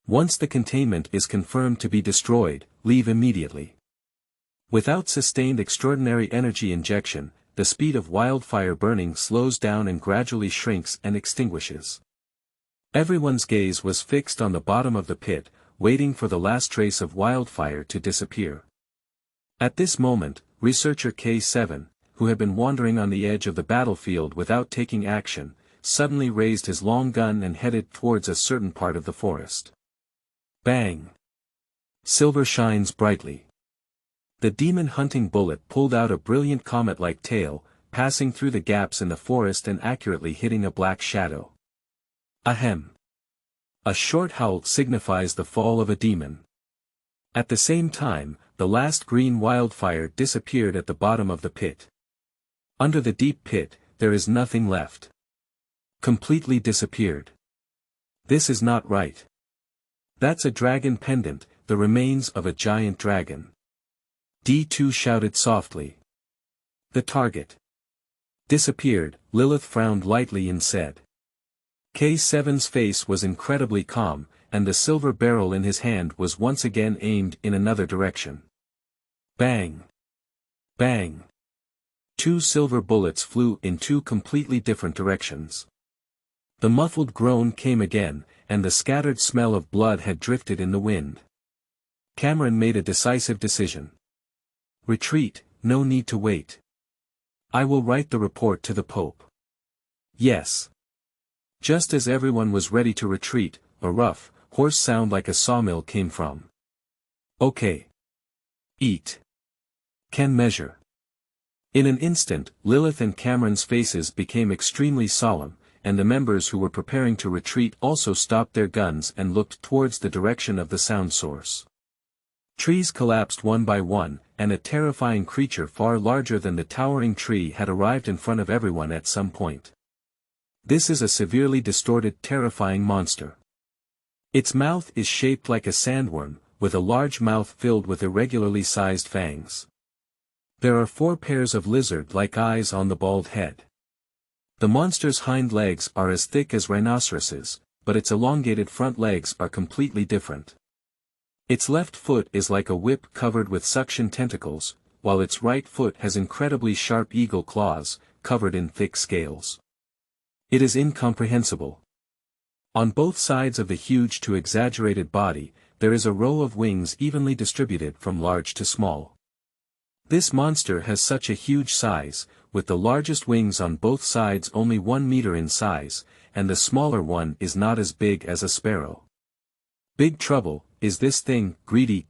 Once the containment is confirmed to be destroyed, leave immediately. Without sustained extraordinary energy injection, the speed of wildfire burning slows down and gradually shrinks and extinguishes. Everyone's gaze was fixed on the bottom of the pit, waiting for the last trace of wildfire to disappear. At this moment, researcher K7, who had been wandering on the edge of the battlefield without taking action, suddenly raised his long gun and headed towards a certain part of the forest. Bang! Silver shines brightly. The demon-hunting bullet pulled out a brilliant comet-like tail, passing through the gaps in the forest and accurately hitting a black shadow. Ahem! A short howl signifies the fall of a demon. At the same time, the last green wildfire disappeared at the bottom of the pit. Under the deep pit, there is nothing left. Completely disappeared. This is not right. That's a dragon pendant, the remains of a giant dragon. D2 shouted softly. The target. Disappeared, Lilith frowned lightly and said. K7's face was incredibly calm, and the silver barrel in his hand was once again aimed in another direction. Bang! Bang! 2 silver bullets flew in 2 completely different directions. The muffled groan came again, and the scattered smell of blood had drifted in the wind. Cameron made a decisive decision. Retreat, no need to wait. I will write the report to the Pope. Yes. Just as everyone was ready to retreat, a rough, hoarse sound like a sawmill came from. Okay. Eat. Can measure. In an instant, Lilith and Cameron's faces became extremely solemn, and the members who were preparing to retreat also stopped their guns and looked towards the direction of the sound source. Trees collapsed one by one, and a terrifying creature far larger than the towering tree had arrived in front of everyone at some point. This is a severely distorted, terrifying monster. Its mouth is shaped like a sandworm, with a large mouth filled with irregularly sized fangs. There are 4 pairs of lizard-like eyes on the bald head. The monster's hind legs are as thick as rhinoceroses, but its elongated front legs are completely different. Its left foot is like a whip covered with suction tentacles, while its right foot has incredibly sharp eagle claws, covered in thick scales. It is incomprehensible. On both sides of the huge to exaggerated body, there is a row of wings evenly distributed from large to small. This monster has such a huge size, with the largest wings on both sides only 1 meter in size, and the smaller one is not as big as a sparrow. Big trouble, is this thing, greedy.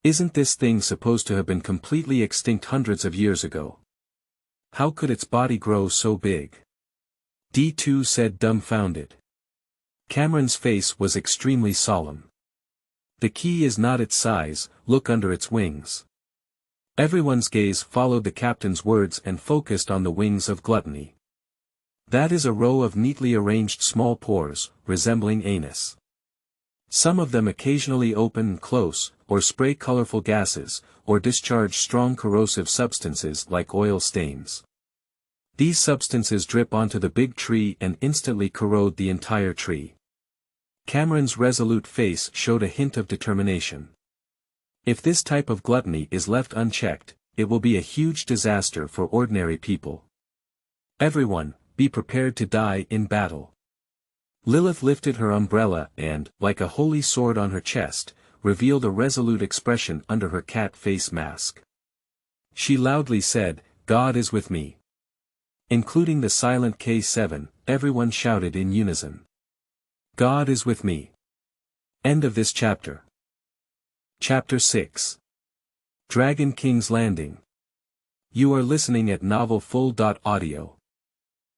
Isn't this thing supposed to have been completely extinct hundreds of years ago? How could its body grow so big? D2 said, dumbfounded. Cameron's face was extremely solemn. The key is not its size, look under its wings. Everyone's gaze followed the captain's words and focused on the wings of Gluttony. That is a row of neatly arranged small pores, resembling anus. Some of them occasionally open and close, or spray colorful gases, or discharge strong corrosive substances like oil stains. These substances drip onto the big tree and instantly corrode the entire tree. Cameron's resolute face showed a hint of determination. If this type of gluttony is left unchecked, it will be a huge disaster for ordinary people. Everyone, be prepared to die in battle. Lilith lifted her umbrella and, like a holy sword on her chest, revealed a resolute expression under her cat face mask. She loudly said, God is with me. Including the silent K7, everyone shouted in unison. God is with me. End of this chapter. Chapter 6. Dragon King's Landing. You are listening at novelfull.audio.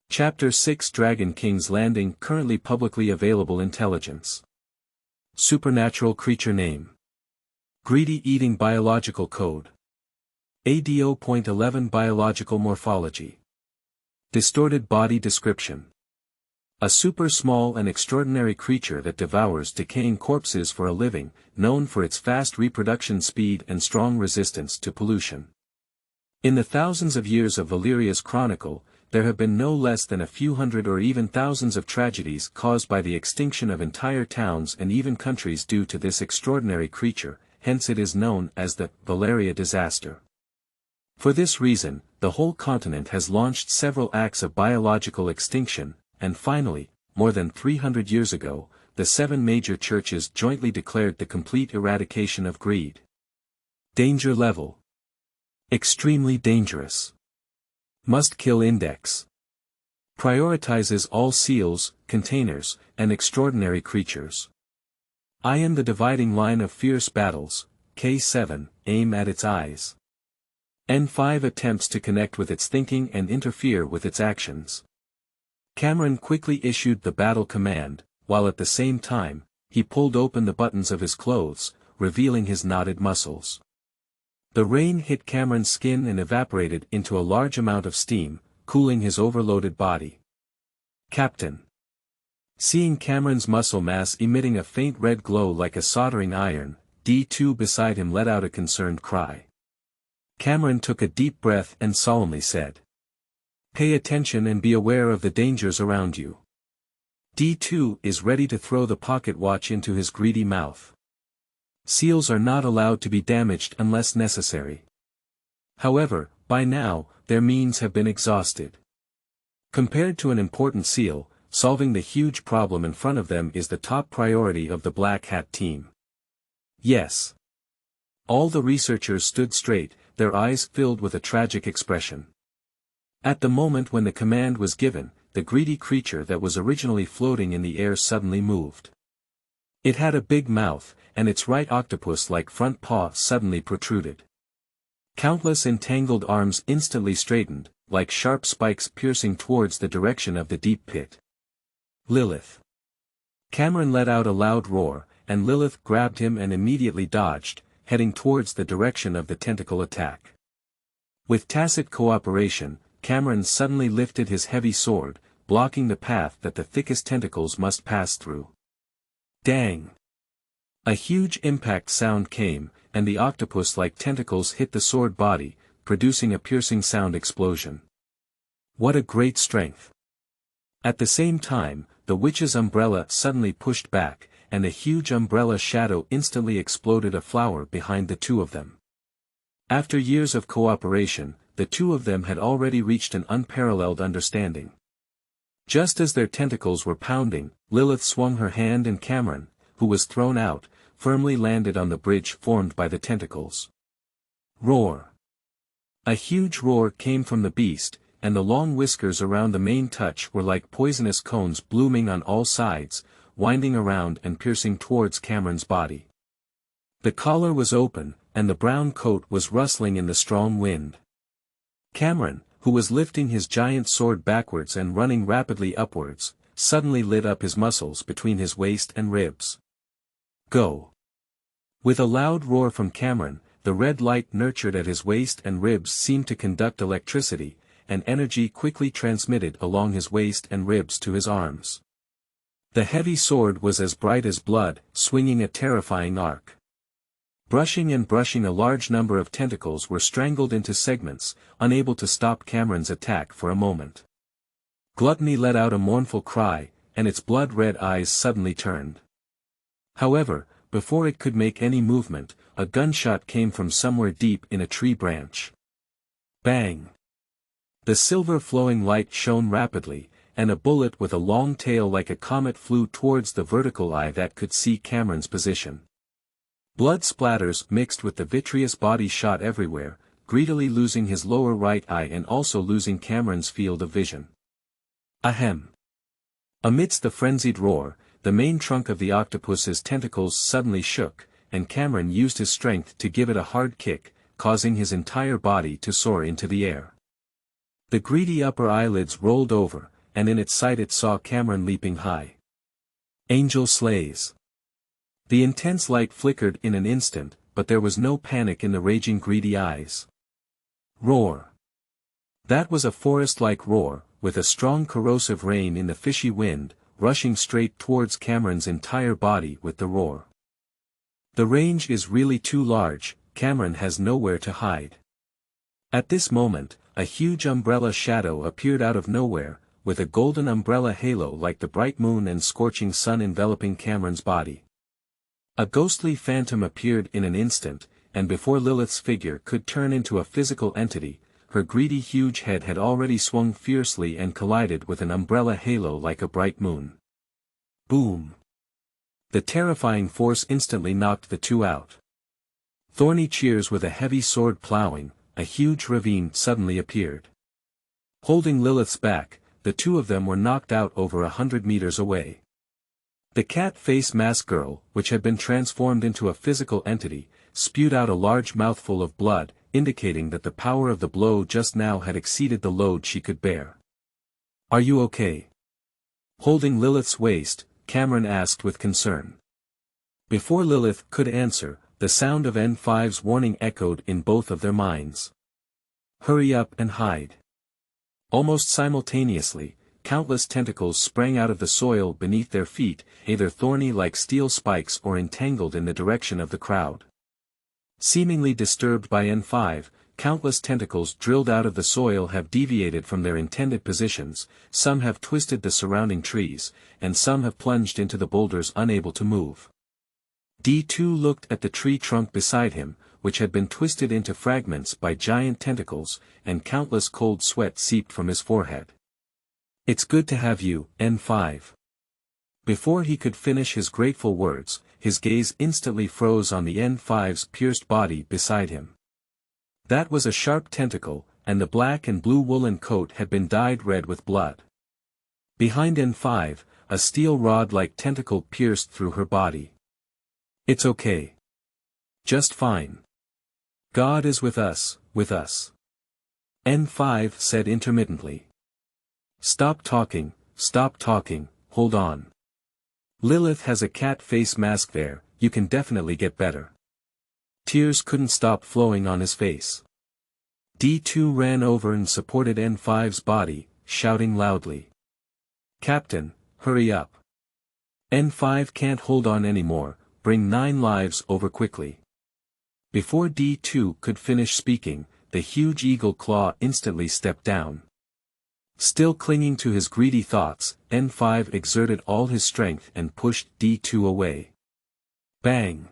Chapter 6 Dragon King's Landing currently publicly available intelligence. Supernatural creature name. Greedy eating biological code. ADO.11 biological morphology. Distorted body description. A super small and extraordinary creature that devours decaying corpses for a living, known for its fast reproduction speed and strong resistance to pollution. In the thousands of years of Valeria's chronicle, there have been no less than a few hundred or even thousands of tragedies caused by the extinction of entire towns and even countries due to this extraordinary creature, hence it is known as the Valeria disaster. For this reason, the whole continent has launched several acts of biological extinction, and finally, more than 300 years ago, the 7 major churches jointly declared the complete eradication of greed. Danger level. Extremely dangerous. Must kill index. Prioritizes all seals, containers, and extraordinary creatures. I am the dividing line of fierce battles. K7, aim at its eyes. N5 attempts to connect with its thinking and interfere with its actions. Cameron quickly issued the battle command, while at the same time, he pulled open the buttons of his clothes, revealing his knotted muscles. The rain hit Cameron's skin and evaporated into a large amount of steam, cooling his overloaded body. Captain. Seeing Cameron's muscle mass emitting a faint red glow like a soldering iron, D2 beside him let out a concerned cry. Cameron took a deep breath and solemnly said, Pay attention and be aware of the dangers around you. D2 is ready to throw the pocket watch into his greedy mouth. Seals are not allowed to be damaged unless necessary. However, by now, their means have been exhausted. Compared to an important seal, solving the huge problem in front of them is the top priority of the Black Hat team. Yes. All the researchers stood straight, their eyes filled with a tragic expression. At the moment when the command was given, the greedy creature that was originally floating in the air suddenly moved. It had a big mouth, and its right octopus-like front paw suddenly protruded. Countless entangled arms instantly straightened, like sharp spikes piercing towards the direction of the deep pit. Lilith. Cameron let out a loud roar, and Lilith grabbed him and immediately dodged, heading towards the direction of the tentacle attack. With tacit cooperation, Cameron suddenly lifted his heavy sword, blocking the path that the thickest tentacles must pass through. Dang! A huge impact sound came, and the octopus-like tentacles hit the sword body, producing a piercing sound explosion. What a great strength! At the same time, the witch's umbrella suddenly pushed back, and a huge umbrella shadow instantly exploded a flower behind the two of them. After years of cooperation, the two of them had already reached an unparalleled understanding. Just as their tentacles were pounding, Lilith swung her hand and Cameron, who was thrown out, firmly landed on the bridge formed by the tentacles. Roar! A huge roar came from the beast, and the long whiskers around the main touch were like poisonous cones blooming on all sides, winding around and piercing towards Cameron's body. The collar was open, and the brown coat was rustling in the strong wind. Cameron, who was lifting his giant sword backwards and running rapidly upwards, suddenly lit up his muscles between his waist and ribs. Go! With a loud roar from Cameron, the red light nurtured at his waist and ribs seemed to conduct electricity, and energy quickly transmitted along his waist and ribs to his arms. The heavy sword was as bright as blood, swinging a terrifying arc. Brushing a large number of tentacles were strangled into segments, unable to stop Cameron's attack for a moment. Gluttony let out a mournful cry, and its blood-red eyes suddenly turned. However, before it could make any movement, a gunshot came from somewhere deep in a tree branch. Bang! The silver flowing light shone rapidly, and a bullet with a long tail like a comet flew towards the vertical eye that could see Cameron's position. Blood splatters mixed with the vitreous body shot everywhere, greedily losing his lower right eye and also losing Cameron's field of vision. Ahem! Amidst the frenzied roar, the main trunk of the octopus's tentacles suddenly shook, and Cameron used his strength to give it a hard kick, causing his entire body to soar into the air. The greedy upper eyelids rolled over, and in its sight it saw Cameron leaping high. Angel slays. The intense light flickered in an instant, but there was no panic in the raging greedy eyes. Roar! That was a forest-like roar, with a strong corrosive rain in the fishy wind, rushing straight towards Cameron's entire body with the roar. The range is really too large, Cameron has nowhere to hide. At this moment, a huge umbrella shadow appeared out of nowhere, with a golden umbrella halo like the bright moon and scorching sun enveloping Cameron's body. A ghostly phantom appeared in an instant, and before Lilith's figure could turn into a physical entity, her greedy huge head had already swung fiercely and collided with an umbrella halo like a bright moon. Boom! The terrifying force instantly knocked the two out. Thorny cheers with a heavy sword plowing, a huge ravine suddenly appeared. Holding Lilith's back, the two of them were knocked out over 100 meters away. The cat-face mask girl, which had been transformed into a physical entity, spewed out a large mouthful of blood, indicating that the power of the blow just now had exceeded the load she could bear. "Are you okay?" Holding Lilith's waist, Cameron asked with concern. Before Lilith could answer, the sound of N5's warning echoed in both of their minds. "Hurry up and hide." Almost simultaneously, countless tentacles sprang out of the soil beneath their feet, either thorny like steel spikes or entangled in the direction of the crowd. Seemingly disturbed by N5, countless tentacles drilled out of the soil have deviated from their intended positions, some have twisted the surrounding trees, and some have plunged into the boulders unable to move. D2 looked at the tree trunk beside him, which had been twisted into fragments by giant tentacles, and countless cold sweat seeped from his forehead. "It's good to have you, N5. Before he could finish his grateful words, his gaze instantly froze on the N5's pierced body beside him. That was a sharp tentacle, and the black and blue woolen coat had been dyed red with blood. Behind N5, a steel rod-like tentacle pierced through her body. "It's okay. Just fine. God is with us, N5 said intermittently. Stop talking, hold on. Lilith has a cat face mask there, you can definitely get better." Tears couldn't stop flowing on his face. D2 ran over and supported N5's body, shouting loudly. "Captain, hurry up. N5 can't hold on anymore, bring 9 lives over quickly." Before D2 could finish speaking, the huge eagle claw instantly stepped down. Still clinging to his greedy thoughts, N5 exerted all his strength and pushed D2 away. Bang!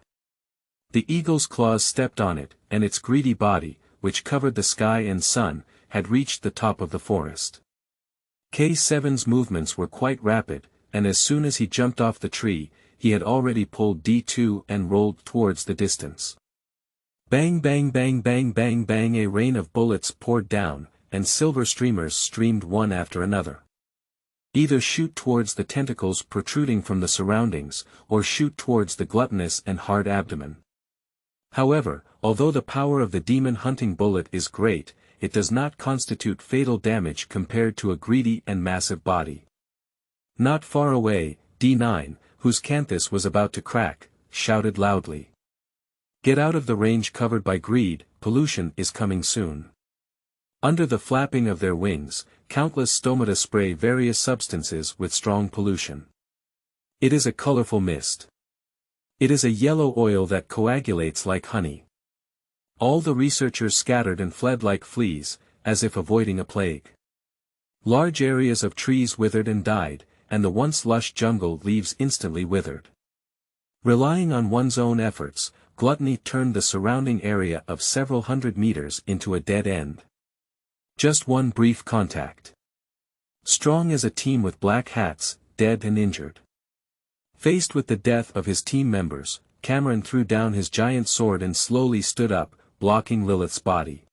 The eagle's claws stepped on it, and its greedy body, which covered the sky and sun, had reached the top of the forest. K7's movements were quite rapid, and as soon as he jumped off the tree, he had already pulled D2 and rolled towards the distance. Bang bang bang bang bang bang, a rain of bullets poured down, and silver streamers streamed one after another. Either shoot towards the tentacles protruding from the surroundings, or shoot towards the gluttonous and hard abdomen. However, although the power of the demon-hunting bullet is great, it does not constitute fatal damage compared to a greedy and massive body. Not far away, D9, whose canthus was about to crack, shouted loudly. "Get out of the range covered by greed, pollution is coming soon." Under the flapping of their wings, countless stomata spray various substances with strong pollution. It is a colorful mist. It is a yellow oil that coagulates like honey. All the researchers scattered and fled like fleas, as if avoiding a plague. Large areas of trees withered and died, and the once lush jungle leaves instantly withered. Relying on one's own efforts, gluttony turned the surrounding area of several hundred meters into a dead end. Just one brief contact. Strong as a team with black hats, dead and injured. Faced with the death of his team members, Cameron threw down his giant sword and slowly stood up, blocking Lilith's body.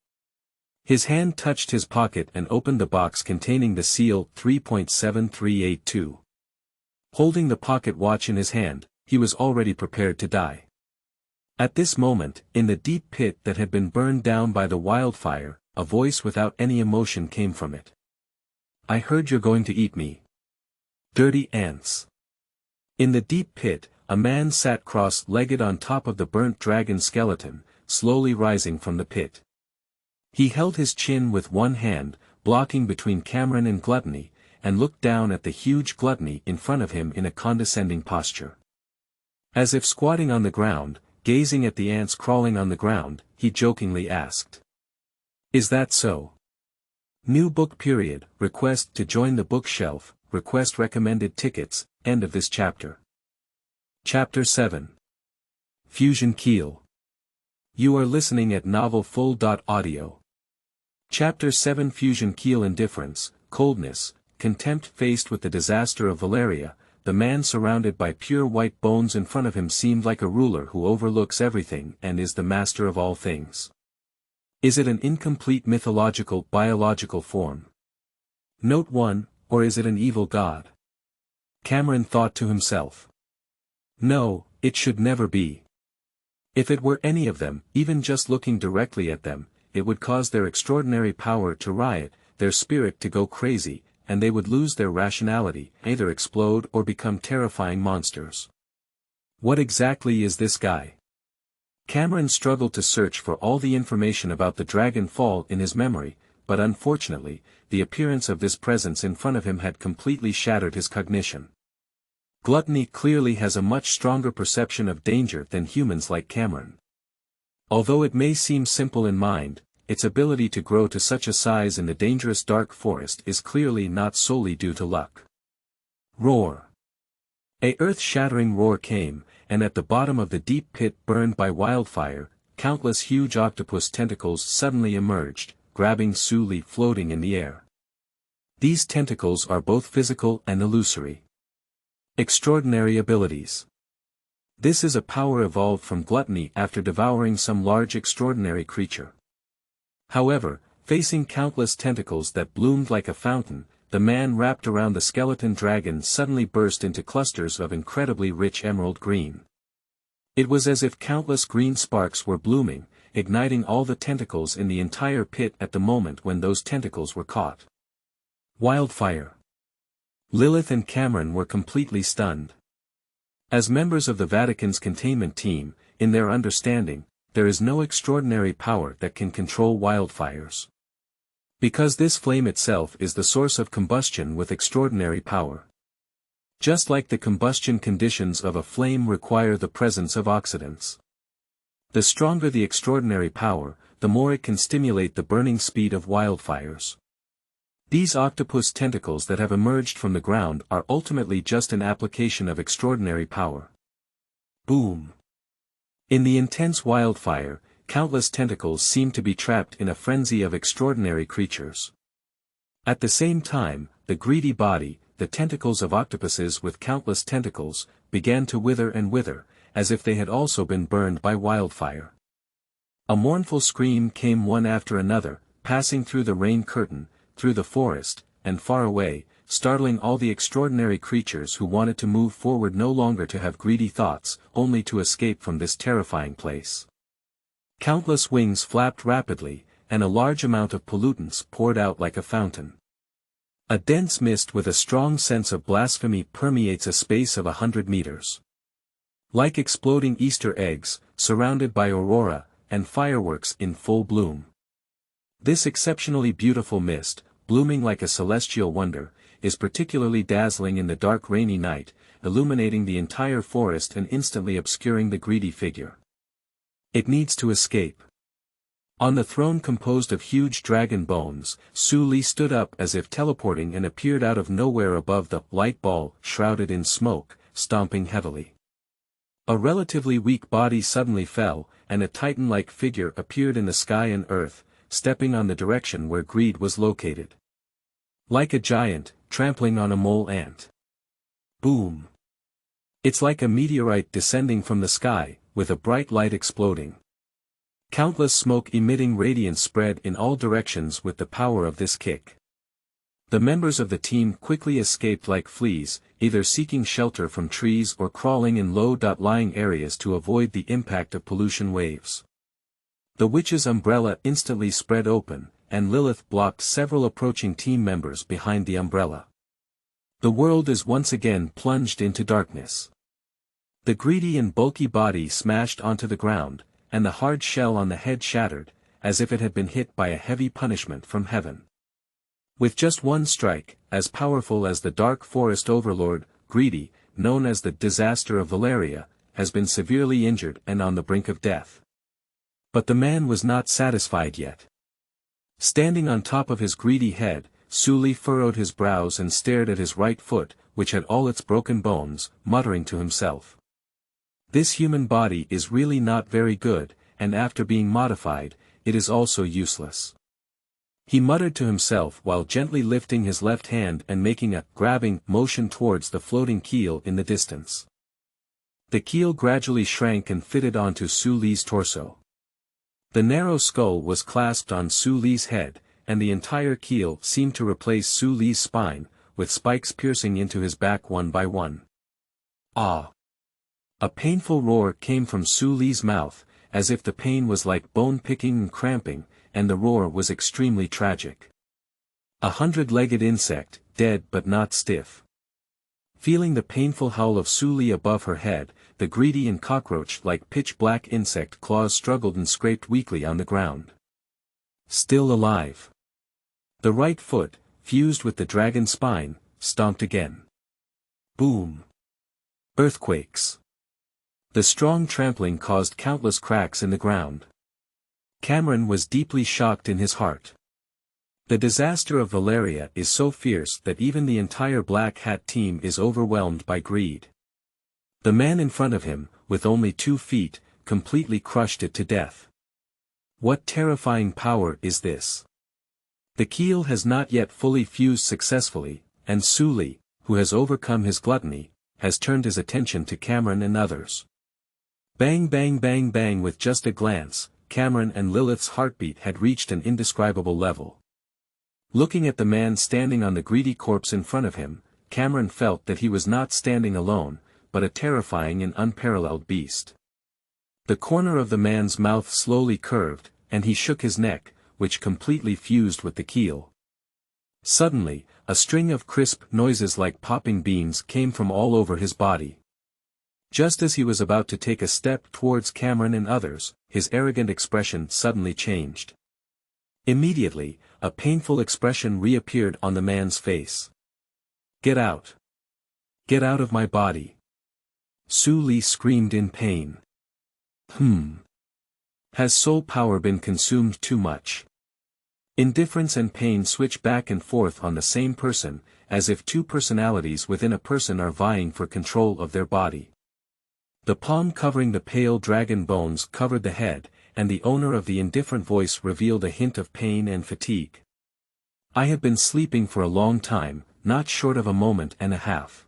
His hand touched his pocket and opened the box containing the seal 3.7382. Holding the pocket watch in his hand, he was already prepared to die. At this moment, in the deep pit that had been burned down by the wildfire, a voice without any emotion came from it. "I heard you're going to eat me. Dirty ants." In the deep pit, a man sat cross-legged on top of the burnt dragon skeleton, slowly rising from the pit. He held his chin with one hand, blocking between Cameron and Gluttony, and looked down at the huge Gluttony in front of him in a condescending posture. As if squatting on the ground, gazing at the ants crawling on the ground, he jokingly asked. "Is that so? New book period, request to join the bookshelf, request recommended tickets," end of this chapter. Chapter 7. Fusion Keel. You are listening at novelfull.audio. Chapter 7. Fusion Keel. Indifference, coldness, contempt. Faced with the disaster of Valeria, the man surrounded by pure white bones in front of him seemed like a ruler who overlooks everything and is the master of all things. Is it an incomplete mythological biological form? Note 1, or is it an evil god? Cameron thought to himself. No, it should never be. If it were any of them, even just looking directly at them, it would cause their extraordinary power to riot, their spirit to go crazy, and they would lose their rationality, either explode or become terrifying monsters. What exactly is this guy? Cameron struggled to search for all the information about the Dragon Fall in his memory, but unfortunately, the appearance of this presence in front of him had completely shattered his cognition. Gluttony clearly has a much stronger perception of danger than humans like Cameron. Although it may seem simple in mind, its ability to grow to such a size in the dangerous dark forest is clearly not solely due to luck. Roar. A earth-shattering roar came, and at the bottom of the deep pit burned by wildfire, countless huge octopus tentacles suddenly emerged, grabbing Sully floating in the air. These tentacles are both physical and illusory. Extraordinary abilities. This is a power evolved from Gluttony after devouring some large extraordinary creature. However, facing countless tentacles that bloomed like a fountain, the man wrapped around the skeleton dragon suddenly burst into clusters of incredibly rich emerald green. It was as if countless green sparks were blooming, igniting all the tentacles in the entire pit at the moment when those tentacles were caught. Wildfire. Lilith and Cameron were completely stunned. As members of the Vatican's containment team, in their understanding, there is no extraordinary power that can control wildfires. Because this flame itself is the source of combustion with extraordinary power. Just like the combustion conditions of a flame require the presence of oxidants. The stronger the extraordinary power, the more it can stimulate the burning speed of wildfires. These octopus tentacles that have emerged from the ground are ultimately just an application of extraordinary power. Boom! In the intense wildfire, countless tentacles seem to be trapped in a frenzy of extraordinary creatures. At the same time, the greedy body, the tentacles of octopuses with countless tentacles, began to wither and wither, as if they had also been burned by wildfire. A mournful scream came one after another, passing through the rain curtain, through the forest, and far away, startling all the extraordinary creatures who wanted to move forward no longer to have greedy thoughts, only to escape from this terrifying place. Countless wings flapped rapidly, and a large amount of pollutants poured out like a fountain. A dense mist with a strong sense of blasphemy permeates a space of 100 meters. Like exploding Easter eggs, surrounded by aurora, and fireworks in full bloom. This exceptionally beautiful mist, blooming like a celestial wonder, is particularly dazzling in the dark rainy night, illuminating the entire forest and instantly obscuring the greedy figure. It needs to escape. On the throne composed of huge dragon bones, Su Li stood up as if teleporting and appeared out of nowhere above the light ball, shrouded in smoke, stomping heavily. A relatively weak body suddenly fell, and a titan-like figure appeared in the sky and earth, stepping on the direction where greed was located. Like a giant, trampling on a mole ant. Boom! It's like a meteorite descending from the sky, with a bright light exploding. Countless smoke-emitting radiance spread in all directions with the power of this kick. The members of the team quickly escaped like fleas, either seeking shelter from trees or crawling in low-lying areas to avoid the impact of pollution waves. The witch's umbrella instantly spread open, and Lilith blocked several approaching team members behind the umbrella. The world is once again plunged into darkness. The greedy and bulky body smashed onto the ground, and the hard shell on the head shattered, as if it had been hit by a heavy punishment from heaven. With just one strike, as powerful as the dark forest overlord, Greedy, known as the Disaster of Valeria, has been severely injured and on the brink of death. But the man was not satisfied yet. Standing on top of his greedy head, Su Li furrowed his brows and stared at his right foot, which had all its broken bones, muttering to himself. This human body is really not very good, and after being modified, it is also useless. He muttered to himself while gently lifting his left hand and making a grabbing motion towards the floating keel in the distance. The keel gradually shrank and fitted onto Su Li's torso. The narrow skull was clasped on Su Li's head, and the entire keel seemed to replace Su Li's spine, with spikes piercing into his back one by one. Ah! A painful roar came from Su Li's mouth, as if the pain was like bone-picking and cramping, and the roar was extremely tragic. A 100-legged insect, dead but not stiff. Feeling the painful howl of Su Li above her head, the greedy and cockroach-like pitch-black insect claws struggled and scraped weakly on the ground. Still alive. The right foot, fused with the dragon spine, stomped again. Boom! Earthquakes. The strong trampling caused countless cracks in the ground. Cameron was deeply shocked in his heart. The disaster of Valeria is so fierce that even the entire Black Hat team is overwhelmed by greed. The man in front of him, with only 2 feet, completely crushed it to death. What terrifying power is this? The keel has not yet fully fused successfully, and Su Li, who has overcome his gluttony, has turned his attention to Cameron and others. Bang bang bang bang. With just a glance, Cameron and Lilith's heartbeat had reached an indescribable level. Looking at the man standing on the greedy corpse in front of him, Cameron felt that he was not standing alone, but a terrifying and unparalleled beast. The corner of the man's mouth slowly curved, and he shook his neck, which completely fused with the keel. Suddenly, a string of crisp noises like popping beans came from all over his body. Just as he was about to take a step towards Cameron and others, his arrogant expression suddenly changed. Immediately, a painful expression reappeared on the man's face. "Get out! Get out of my body!" Su Li screamed in pain. Has soul power been consumed too much? Indifference and pain switch back and forth on the same person, as if two personalities within a person are vying for control of their body. The palm covering the pale dragon bones covered the head, and the owner of the indifferent voice revealed a hint of pain and fatigue. I have been sleeping for a long time, not short of a moment and a half.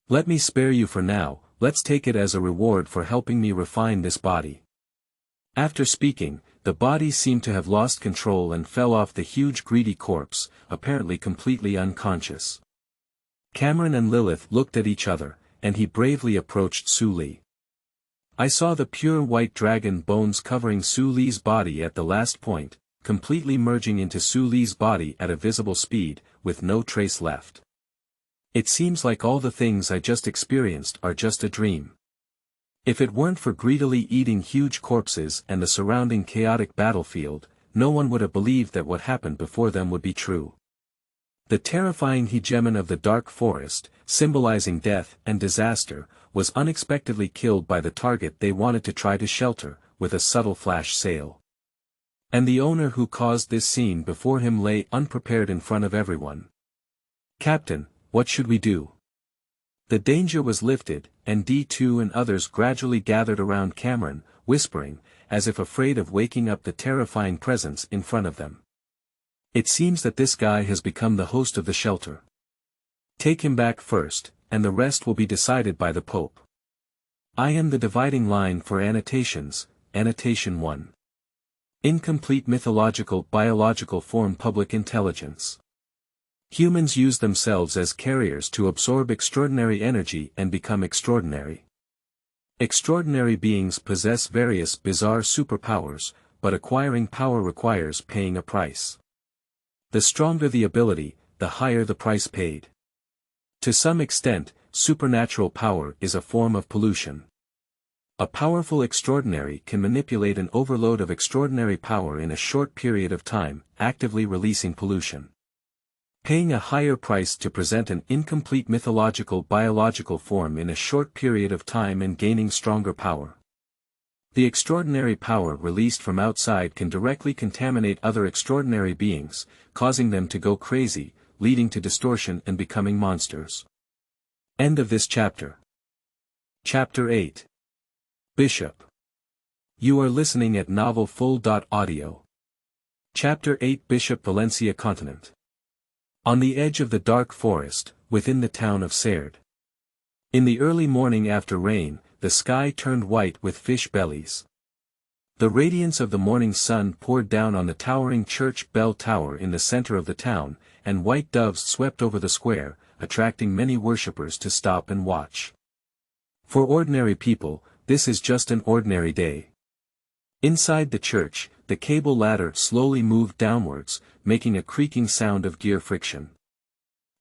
Let me spare you for now, let's take it as a reward for helping me refine this body. After speaking, the body seemed to have lost control and fell off the huge greedy corpse, apparently completely unconscious. Cameron and Lilith looked at each other, and he bravely approached Su Li. I saw the pure white dragon bones covering Su Li's body at the last point, completely merging into Su Li's body at a visible speed, with no trace left. It seems like all the things I just experienced are just a dream. If it weren't for greedily eating huge corpses and the surrounding chaotic battlefield, no one would have believed that what happened before them would be true. The terrifying hegemon of the dark forest, symbolizing death and disaster, was unexpectedly killed by the target they wanted to try to shelter, with a subtle flash sale. And the owner who caused this scene before him lay unprepared in front of everyone. "Captain, what should we do?" The danger was lifted, and D2 and others gradually gathered around Cameron, whispering, as if afraid of waking up the terrifying presence in front of them. "It seems that this guy has become the host of the shelter. Take him back first, and the rest will be decided by the Pope. I am the dividing line for annotations. Annotation 1. Incomplete mythological biological form public intelligence. Humans use themselves as carriers to absorb extraordinary energy and become extraordinary. Extraordinary beings possess various bizarre superpowers, but acquiring power requires paying a price. The stronger the ability, the higher the price paid. To some extent, supernatural power is a form of pollution. A powerful extraordinary can manipulate an overload of extraordinary power in a short period of time, actively releasing pollution. Paying a higher price to present an incomplete mythological biological form in a short period of time and gaining stronger power. The extraordinary power released from outside can directly contaminate other extraordinary beings, causing them to go crazy, leading to distortion and becoming monsters. End of this chapter. Chapter 8. Bishop. You are listening at novelfull.audio. Chapter 8 Bishop Valencia Continent. On the edge of the dark forest, within the town of Serd. In the early morning after rain, the sky turned white with fish bellies. The radiance of the morning sun poured down on the towering church bell tower in the center of the town, and white doves swept over the square, attracting many worshippers to stop and watch. For ordinary people, this is just an ordinary day. Inside the church, the cable ladder slowly moved downwards, making a creaking sound of gear friction.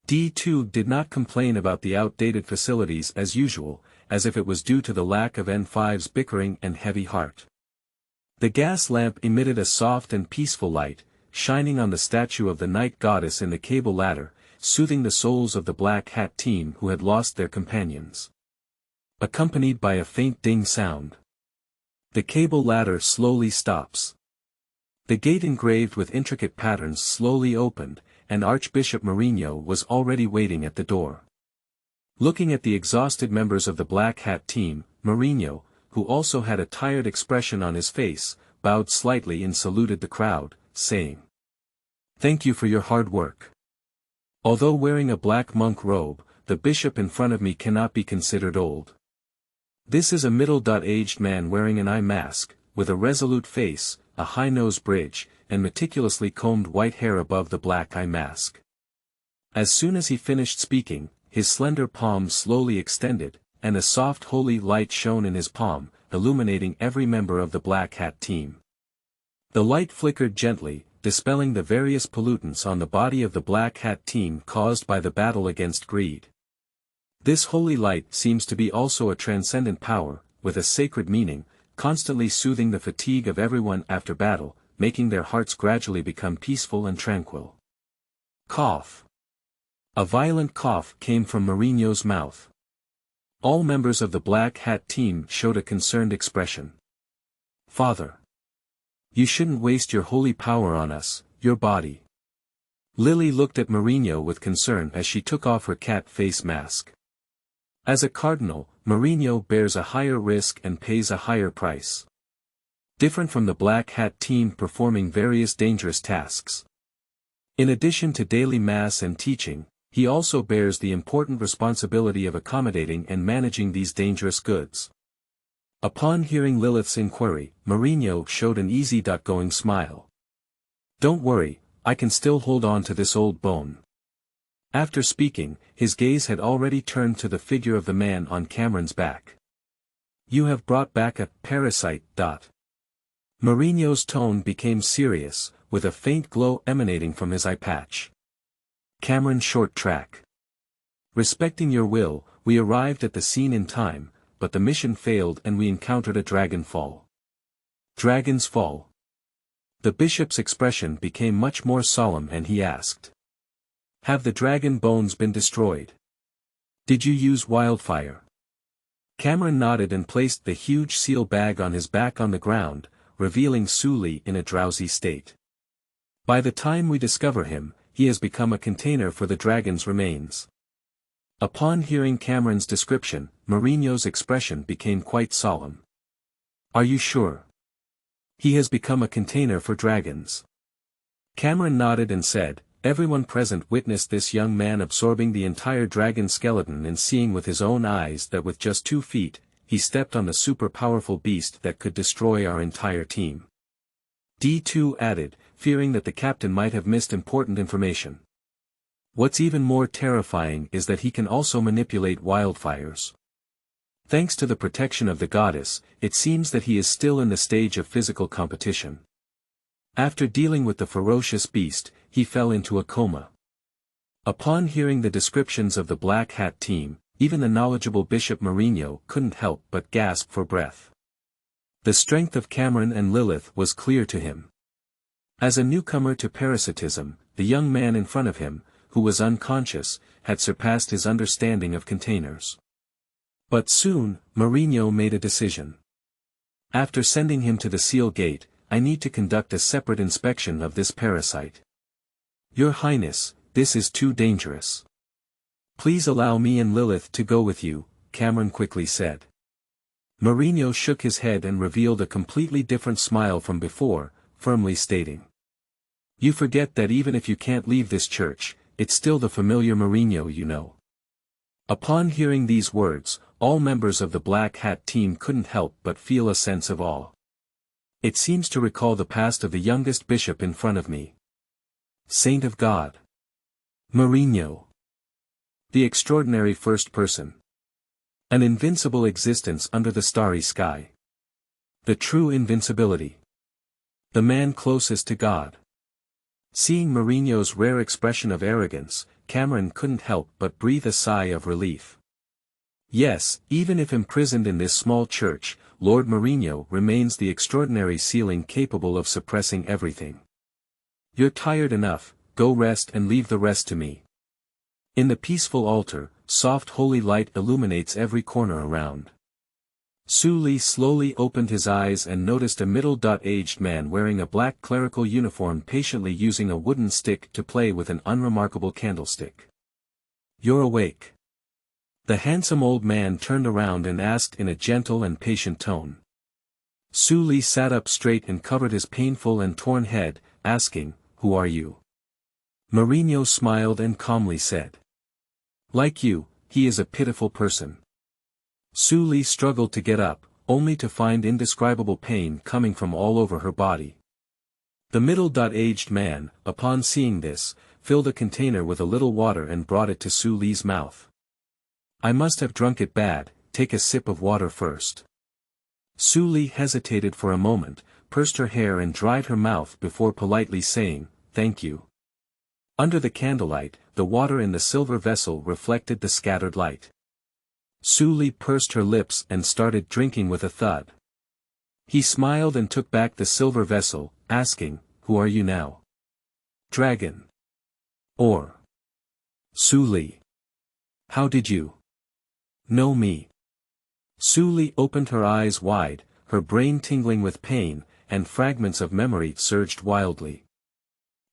D2 did not complain about the outdated facilities as usual, as if it was due to the lack of N5's bickering and heavy heart. The gas lamp emitted a soft and peaceful light, shining on the statue of the night goddess in the cable ladder, soothing the souls of the Black Hat team who had lost their companions. Accompanied by a faint ding sound. The cable ladder slowly stops. The gate engraved with intricate patterns slowly opened, and Archbishop Mourinho was already waiting at the door. Looking at the exhausted members of the Black Hat team, Mourinho, who also had a tired expression on his face, bowed slightly and saluted the crowd, saying, "Thank you for your hard work." Although wearing a black monk robe, the bishop in front of me cannot be considered old. This is a middle-aged man wearing an eye mask, with a resolute face, a high nose bridge, and meticulously combed white hair above the black eye mask. As soon as he finished speaking, his slender palm slowly extended, and a soft holy light shone in his palm, illuminating every member of the Black Hat team. The light flickered gently, dispelling the various pollutants on the body of the Black Hat team caused by the battle against greed. This holy light seems to be also a transcendent power, with a sacred meaning, constantly soothing the fatigue of everyone after battle, making their hearts gradually become peaceful and tranquil. Cough. A violent cough came from Mourinho's mouth. All members of the Black Hat team showed a concerned expression. "Father. You shouldn't waste your holy power on us, your body. Lily looked at Mourinho with concern as she took off her cat face mask. As a cardinal, Mourinho bears a higher risk and pays a higher price. Different from the Black Hat team performing various dangerous tasks. In addition to daily mass and teaching, he also bears the important responsibility of accommodating and managing these dangerous goods. Upon hearing Lilith's inquiry, Mourinho showed an easy-going smile. Don't worry, I can still hold on to this old bone. After speaking, his gaze had already turned to the figure of the man on Cameron's back. You have brought back a parasite. Mourinho's tone became serious, with a faint glow emanating from his eye patch. Cameron short track. Respecting your will, we arrived at the scene in time, but the mission failed and we encountered a dragon fall. Dragon's fall. The bishop's expression became much more solemn and he asked. Have the dragon bones been destroyed? Did you use Wildfire? Cameron nodded and placed the huge seal bag on his back on the ground, revealing Sully in a drowsy state. By the time we discover him, he has become a container for the dragon's remains. Upon hearing Cameron's description, Mourinho's expression became quite solemn. Are you sure? He has become a container for dragons. Cameron nodded and said, everyone present witnessed this young man absorbing the entire dragon skeleton and seeing with his own eyes that with just 2 feet, he stepped on the super-powerful beast that could destroy our entire team. D2 added, fearing that the captain might have missed important information. What's even more terrifying is that he can also manipulate wildfires. Thanks to the protection of the goddess, it seems that he is still in the stage of physical competition. After dealing with the ferocious beast, he fell into a coma. Upon hearing the descriptions of the Black Hat team, even the knowledgeable Bishop Mourinho couldn't help but gasp for breath. The strength of Cameron and Lilith was clear to him. As a newcomer to parasitism, the young man in front of him, who was unconscious, had surpassed his understanding of containers. But soon, Mourinho made a decision. After sending him to the seal gate, I need to conduct a separate inspection of this parasite. Your Highness, this is too dangerous. Please allow me and Lilith to go with you, Cameron quickly said. Mourinho shook his head and revealed a completely different smile from before, firmly stating. You forget that even if you can't leave this church, it's still the familiar Mourinho you know. Upon hearing these words, all members of the Black Hat team couldn't help but feel a sense of awe. It seems to recall the past of the youngest bishop in front of me. Saint of God. Mourinho. The extraordinary first person. An invincible existence under the starry sky. The true invincibility. The man closest to God. Seeing Mourinho's rare expression of arrogance, Cameron couldn't help but breathe a sigh of relief. Yes, even if imprisoned in this small church, Lord Mourinho remains the extraordinary ceiling capable of suppressing everything. You're tired enough, go rest and leave the rest to me. In the peaceful altar, soft holy light illuminates every corner around. Sully slowly opened his eyes and noticed a middle-aged man wearing a black clerical uniform patiently using a wooden stick to play with an unremarkable candlestick. You're awake. The handsome old man turned around and asked in a gentle and patient tone. Sully sat up straight and covered his painful and torn head, asking, Who are you? Mourinho smiled and calmly said. Like you, he is a pitiful person. Sully struggled to get up, only to find indescribable pain coming from all over her body. The middle-aged man, upon seeing this, filled a container with a little water and brought it to Sully's mouth. I must have drunk it bad, take a sip of water first. Sully hesitated for a moment, pursed her hair and dried her mouth before politely saying, Thank you. Under the candlelight, the water in the silver vessel reflected the scattered light. Sully pursed her lips and started drinking with a thud. He smiled and took back the silver vessel, asking, Who are you now? Dragon. Or. Sully. How did you know me? Sully opened her eyes wide, her brain tingling with pain, and fragments of memory surged wildly.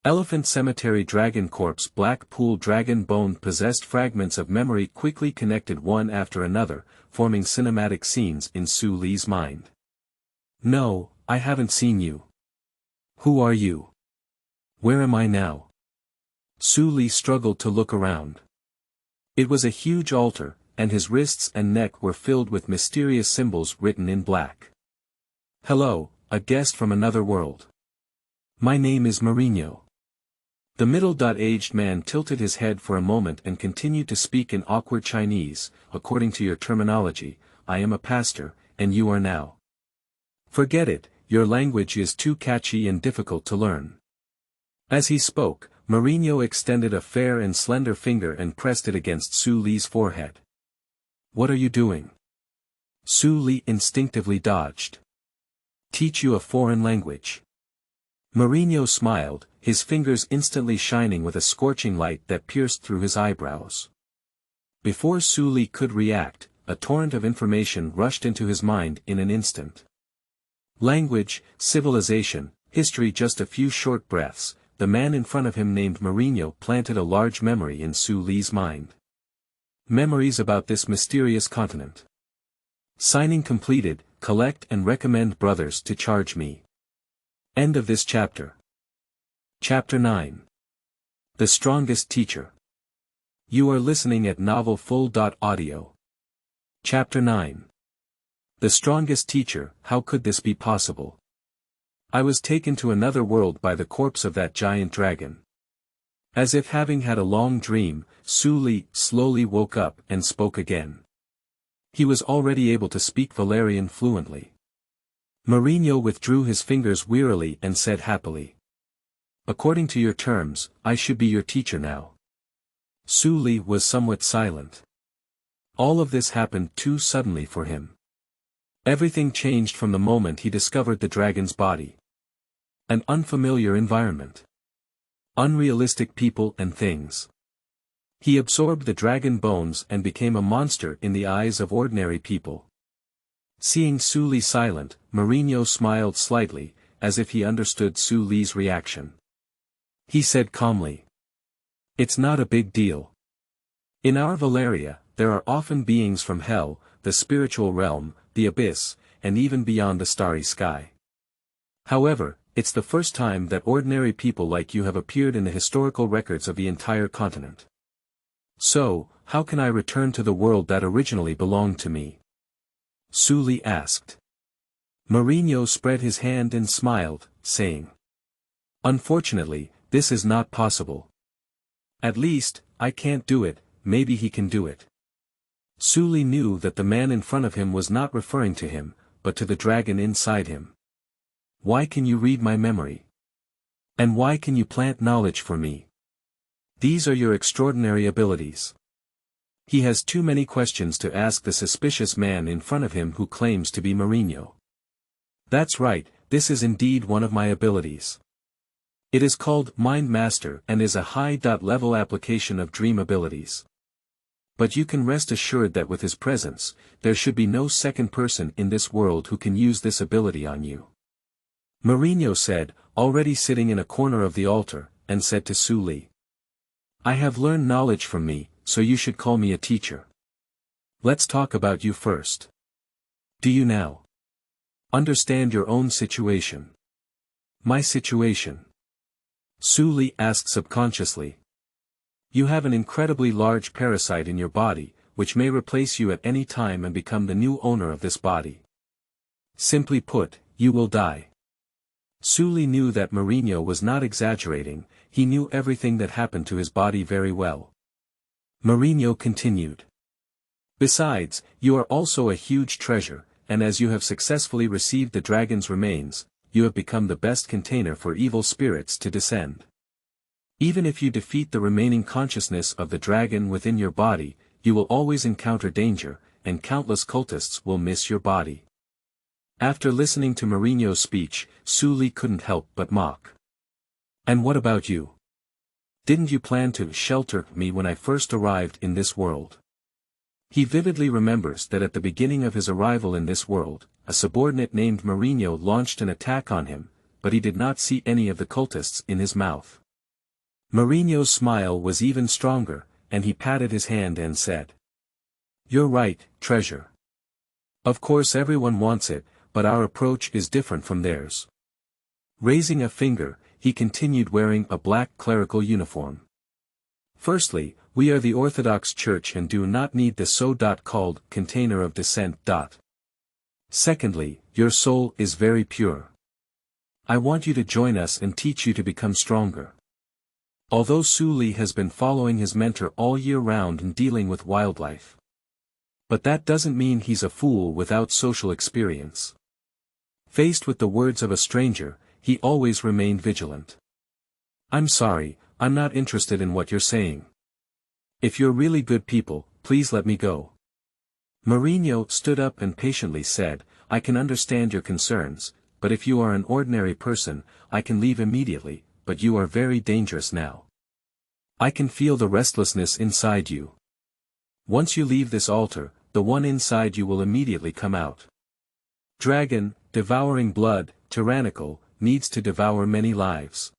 Elephant Cemetery Dragon Corpse Black Pool Dragon Bone Possessed fragments of memory quickly connected one after another, forming cinematic scenes in Su Li's mind. No, I haven't seen you. Who are you? Where am I now? Su Li struggled to look around. It was a huge altar, and his wrists and neck were filled with mysterious symbols written in black. Hello, a guest from another world. My name is Mourinho. The middle-aged man tilted his head for a moment and continued to speak in awkward Chinese. According to your terminology, I am a pastor, and you are now. Forget it, your language is too catchy and difficult to learn. As he spoke, Mourinho extended a fair and slender finger and pressed it against Su Li's forehead. What are you doing? Su Li instinctively dodged. Teach you a foreign language. Mourinho smiled, his fingers instantly shining with a scorching light that pierced through his eyebrows. Before Su Li could react, a torrent of information rushed into his mind in an instant. Language, civilization, history. Just a few short breaths, the man in front of him named Mourinho planted a large memory in Su Li's mind. Memories about this mysterious continent. Signing completed, collect and recommend brothers to charge me. End of this chapter. Chapter 9. The Strongest Teacher. You are listening at novelfull.audio. Chapter 9. The Strongest Teacher. How could this be possible? I was taken to another world by the corpse of that giant dragon. As if having had a long dream, Su Li slowly woke up and spoke again. He was already able to speak Valerian fluently. Mourinho withdrew his fingers wearily and said happily. According to your terms, I should be your teacher now. Su Li was somewhat silent. All of this happened too suddenly for him. Everything changed from the moment he discovered the dragon's body. An unfamiliar environment. Unrealistic people and things. He absorbed the dragon bones and became a monster in the eyes of ordinary people. Seeing Su Li silent, Mourinho smiled slightly, as if he understood Su Li's reaction. He said calmly. It's not a big deal. In our Valeria, there are often beings from hell, the spiritual realm, the abyss, and even beyond the starry sky. However, it's the first time that ordinary people like you have appeared in the historical records of the entire continent. So, how can I return to the world that originally belonged to me? Su Li asked. Mourinho spread his hand and smiled, saying. Unfortunately, this is not possible. At least, I can't do it, maybe he can do it. Su Li knew that the man in front of him was not referring to him, but to the dragon inside him. Why can you read my memory? And why can you plant knowledge for me? These are your extraordinary abilities. He has too many questions to ask the suspicious man in front of him who claims to be Mourinho. That's right, this is indeed one of my abilities. It is called Mind Master and is a high-level application of dream abilities. But you can rest assured that with his presence, there should be no second person in this world who can use this ability on you. Mourinho said, already sitting in a corner of the altar, and said to Su Li. I have learned knowledge from me, so you should call me a teacher. Let's talk about you first. Do you now understand your own situation? My situation? Su Li asked subconsciously. You have an incredibly large parasite in your body, which may replace you at any time and become the new owner of this body. Simply put, you will die. Su Li knew that Mourinho was not exaggerating, he knew everything that happened to his body very well. Mourinho continued. Besides, you are also a huge treasure, and as you have successfully received the dragon's remains, you have become the best container for evil spirits to descend. Even if you defeat the remaining consciousness of the dragon within your body, you will always encounter danger, and countless cultists will miss your body. After listening to Mourinho's speech, Su Li couldn't help but mock. And what about you? Didn't you plan to shelter me when I first arrived in this world? He vividly remembers that at the beginning of his arrival in this world, a subordinate named Mourinho launched an attack on him, but he did not see any of the cultists in his mouth. Mourinho's smile was even stronger, and he patted his hand and said, "You're right, treasure. Of course everyone wants it, but our approach is different from theirs." Raising a finger, he continued wearing a black clerical uniform. "Firstly, we are the Orthodox Church and do not need the so-called container of dissent. Secondly, your soul is very pure. I want you to join us and teach you to become stronger." Although Su Li has been following his mentor all year round and dealing with wildlife. But that doesn't mean he's a fool without social experience. Faced with the words of a stranger, he always remained vigilant. "I'm sorry, I'm not interested in what you're saying. If you're really good people, please let me go." Mourinho stood up and patiently said, "I can understand your concerns, but if you are an ordinary person, I can leave immediately, but you are very dangerous now. I can feel the restlessness inside you. Once you leave this altar, the one inside you will immediately come out. Dragon, devouring blood, tyrannical, needs to devour many lives.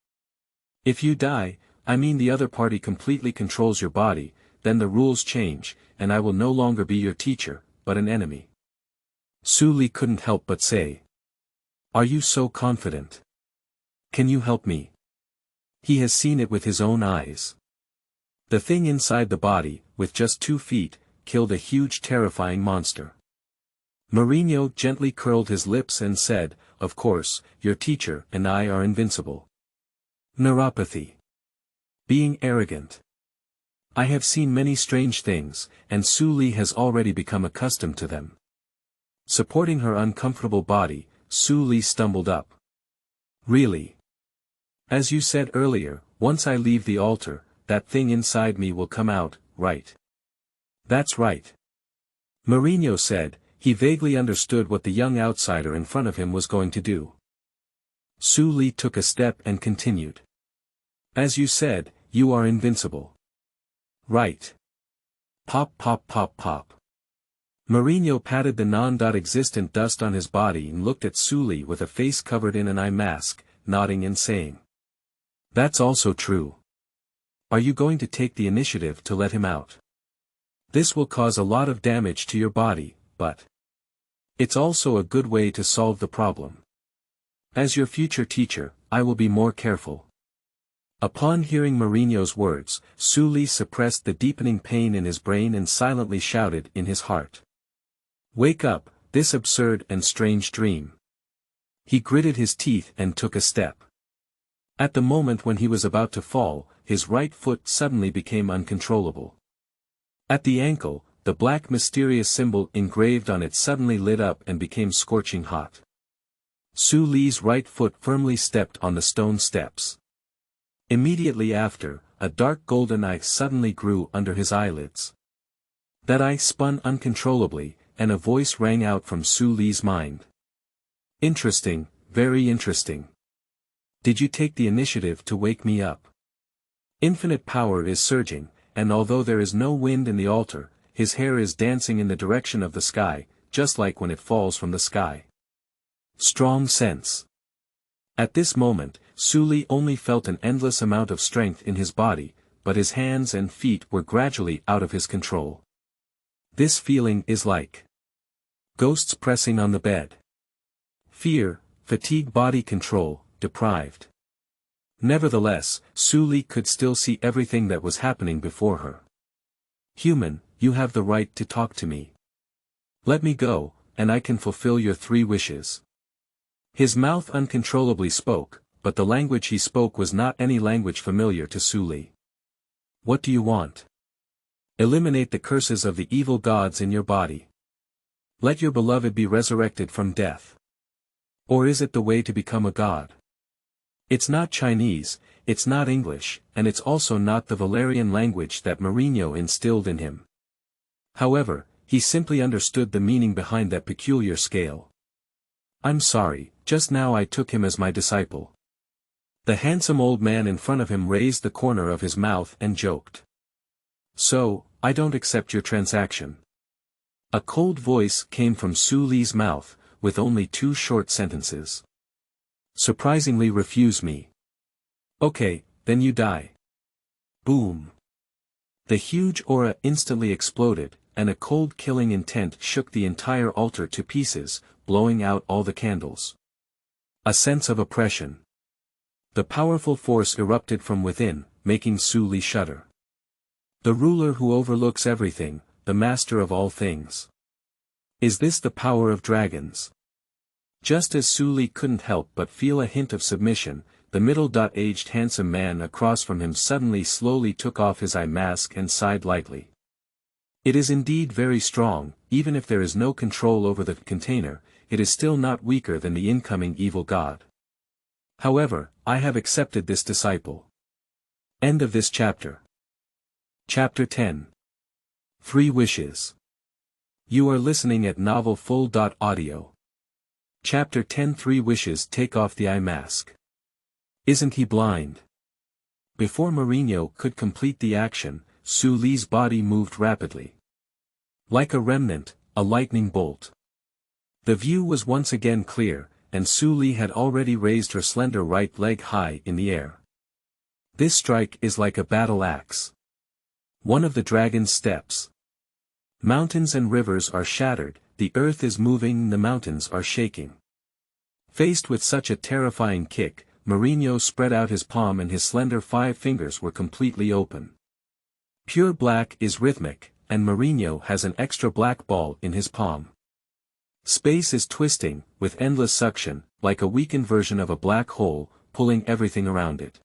If you die, I mean the other party completely controls your body, then the rules change, and I will no longer be your teacher, but an enemy." Su Li couldn't help but say, "Are you so confident? Can you help me?" He has seen it with his own eyes. The thing inside the body, with just 2 feet, killed a huge terrifying monster. Mourinho gently curled his lips and said, "Of course, your teacher and I are invincible." Neuropathy. Being arrogant. I have seen many strange things, and Su Li has already become accustomed to them. Supporting her uncomfortable body, Su Li stumbled up. "Really? As you said earlier, once I leave the altar, that thing inside me will come out, right?" "That's right." Mourinho said. He vaguely understood what the young outsider in front of him was going to do. Su Li took a step and continued. "As you said, you are invincible. Right. Pop pop pop pop." Mourinho patted the non-existent dust on his body and looked at Su Li with a face covered in an eye mask, nodding and saying, "That's also true. Are you going to take the initiative to let him out? This will cause a lot of damage to your body, but it's also a good way to solve the problem. As your future teacher, I will be more careful." Upon hearing Mourinho's words, Su Li suppressed the deepening pain in his brain and silently shouted in his heart, "Wake up, this absurd and strange dream." He gritted his teeth and took a step. At the moment when he was about to fall, his right foot suddenly became uncontrollable. At the ankle, the black mysterious symbol engraved on it suddenly lit up and became scorching hot. Su Li's right foot firmly stepped on the stone steps. Immediately after, a dark golden eye suddenly grew under his eyelids. That eye spun uncontrollably, and a voice rang out from Su Li's mind. "Interesting, very interesting. Did you take the initiative to wake me up?" Infinite power is surging, and although there is no wind in the altar, his hair is dancing in the direction of the sky, just like when it falls from the sky. Strong sense. At this moment, Su Li only felt an endless amount of strength in his body, but his hands and feet were gradually out of his control. This feeling is like ghosts pressing on the bed. Fear, fatigue, body control, deprived. Nevertheless, Su Li could still see everything that was happening before her. "Human, you have the right to talk to me. Let me go, and I can fulfill your 3 wishes." His mouth uncontrollably spoke, but the language he spoke was not any language familiar to Su Li. "What do you want?" "Eliminate the curses of the evil gods in your body. Let your beloved be resurrected from death." Or is it the way to become a god? It's not Chinese, it's not English, and it's also not the Valerian language that Mourinho instilled in him. However, he simply understood the meaning behind that peculiar scale. "I'm sorry, just now I took him as my disciple." The handsome old man in front of him raised the corner of his mouth and joked. "So, I don't accept your transaction." A cold voice came from Su Li's mouth, with only 2 short sentences. "Surprisingly refuse me. Okay, then you die." Boom! The huge aura instantly exploded, and a cold killing intent shook the entire altar to pieces, blowing out all the candles. A sense of oppression. The powerful force erupted from within, making Su Li shudder. The ruler who overlooks everything, the master of all things. Is this the power of dragons? Just as Su Li couldn't help but feel a hint of submission, the middle-aged handsome man across from him suddenly slowly took off his eye mask and sighed lightly. It is indeed very strong, even if there is no control over the container, it is still not weaker than the incoming evil god. However, I have accepted this disciple. End of this chapter. Chapter 10. 3 Wishes. You are listening at novelfull.audio. Chapter 10 3 Wishes Take off the eye mask. Isn't he blind? Before Mourinho could complete the action, Su Li's body moved rapidly. Like a remnant, a lightning bolt. The view was once again clear, and Su Li had already raised her slender right leg high in the air. This strike is like a battle axe. One of the dragon's steps. Mountains and rivers are shattered, the earth is moving, the mountains are shaking. Faced with such a terrifying kick, Mourinho spread out his palm and his slender 5 fingers were completely open. Pure black is rhythmic, and Mourinho has an extra black ball in his palm. Space is twisting, with endless suction, like a weakened version of a black hole, pulling everything around it.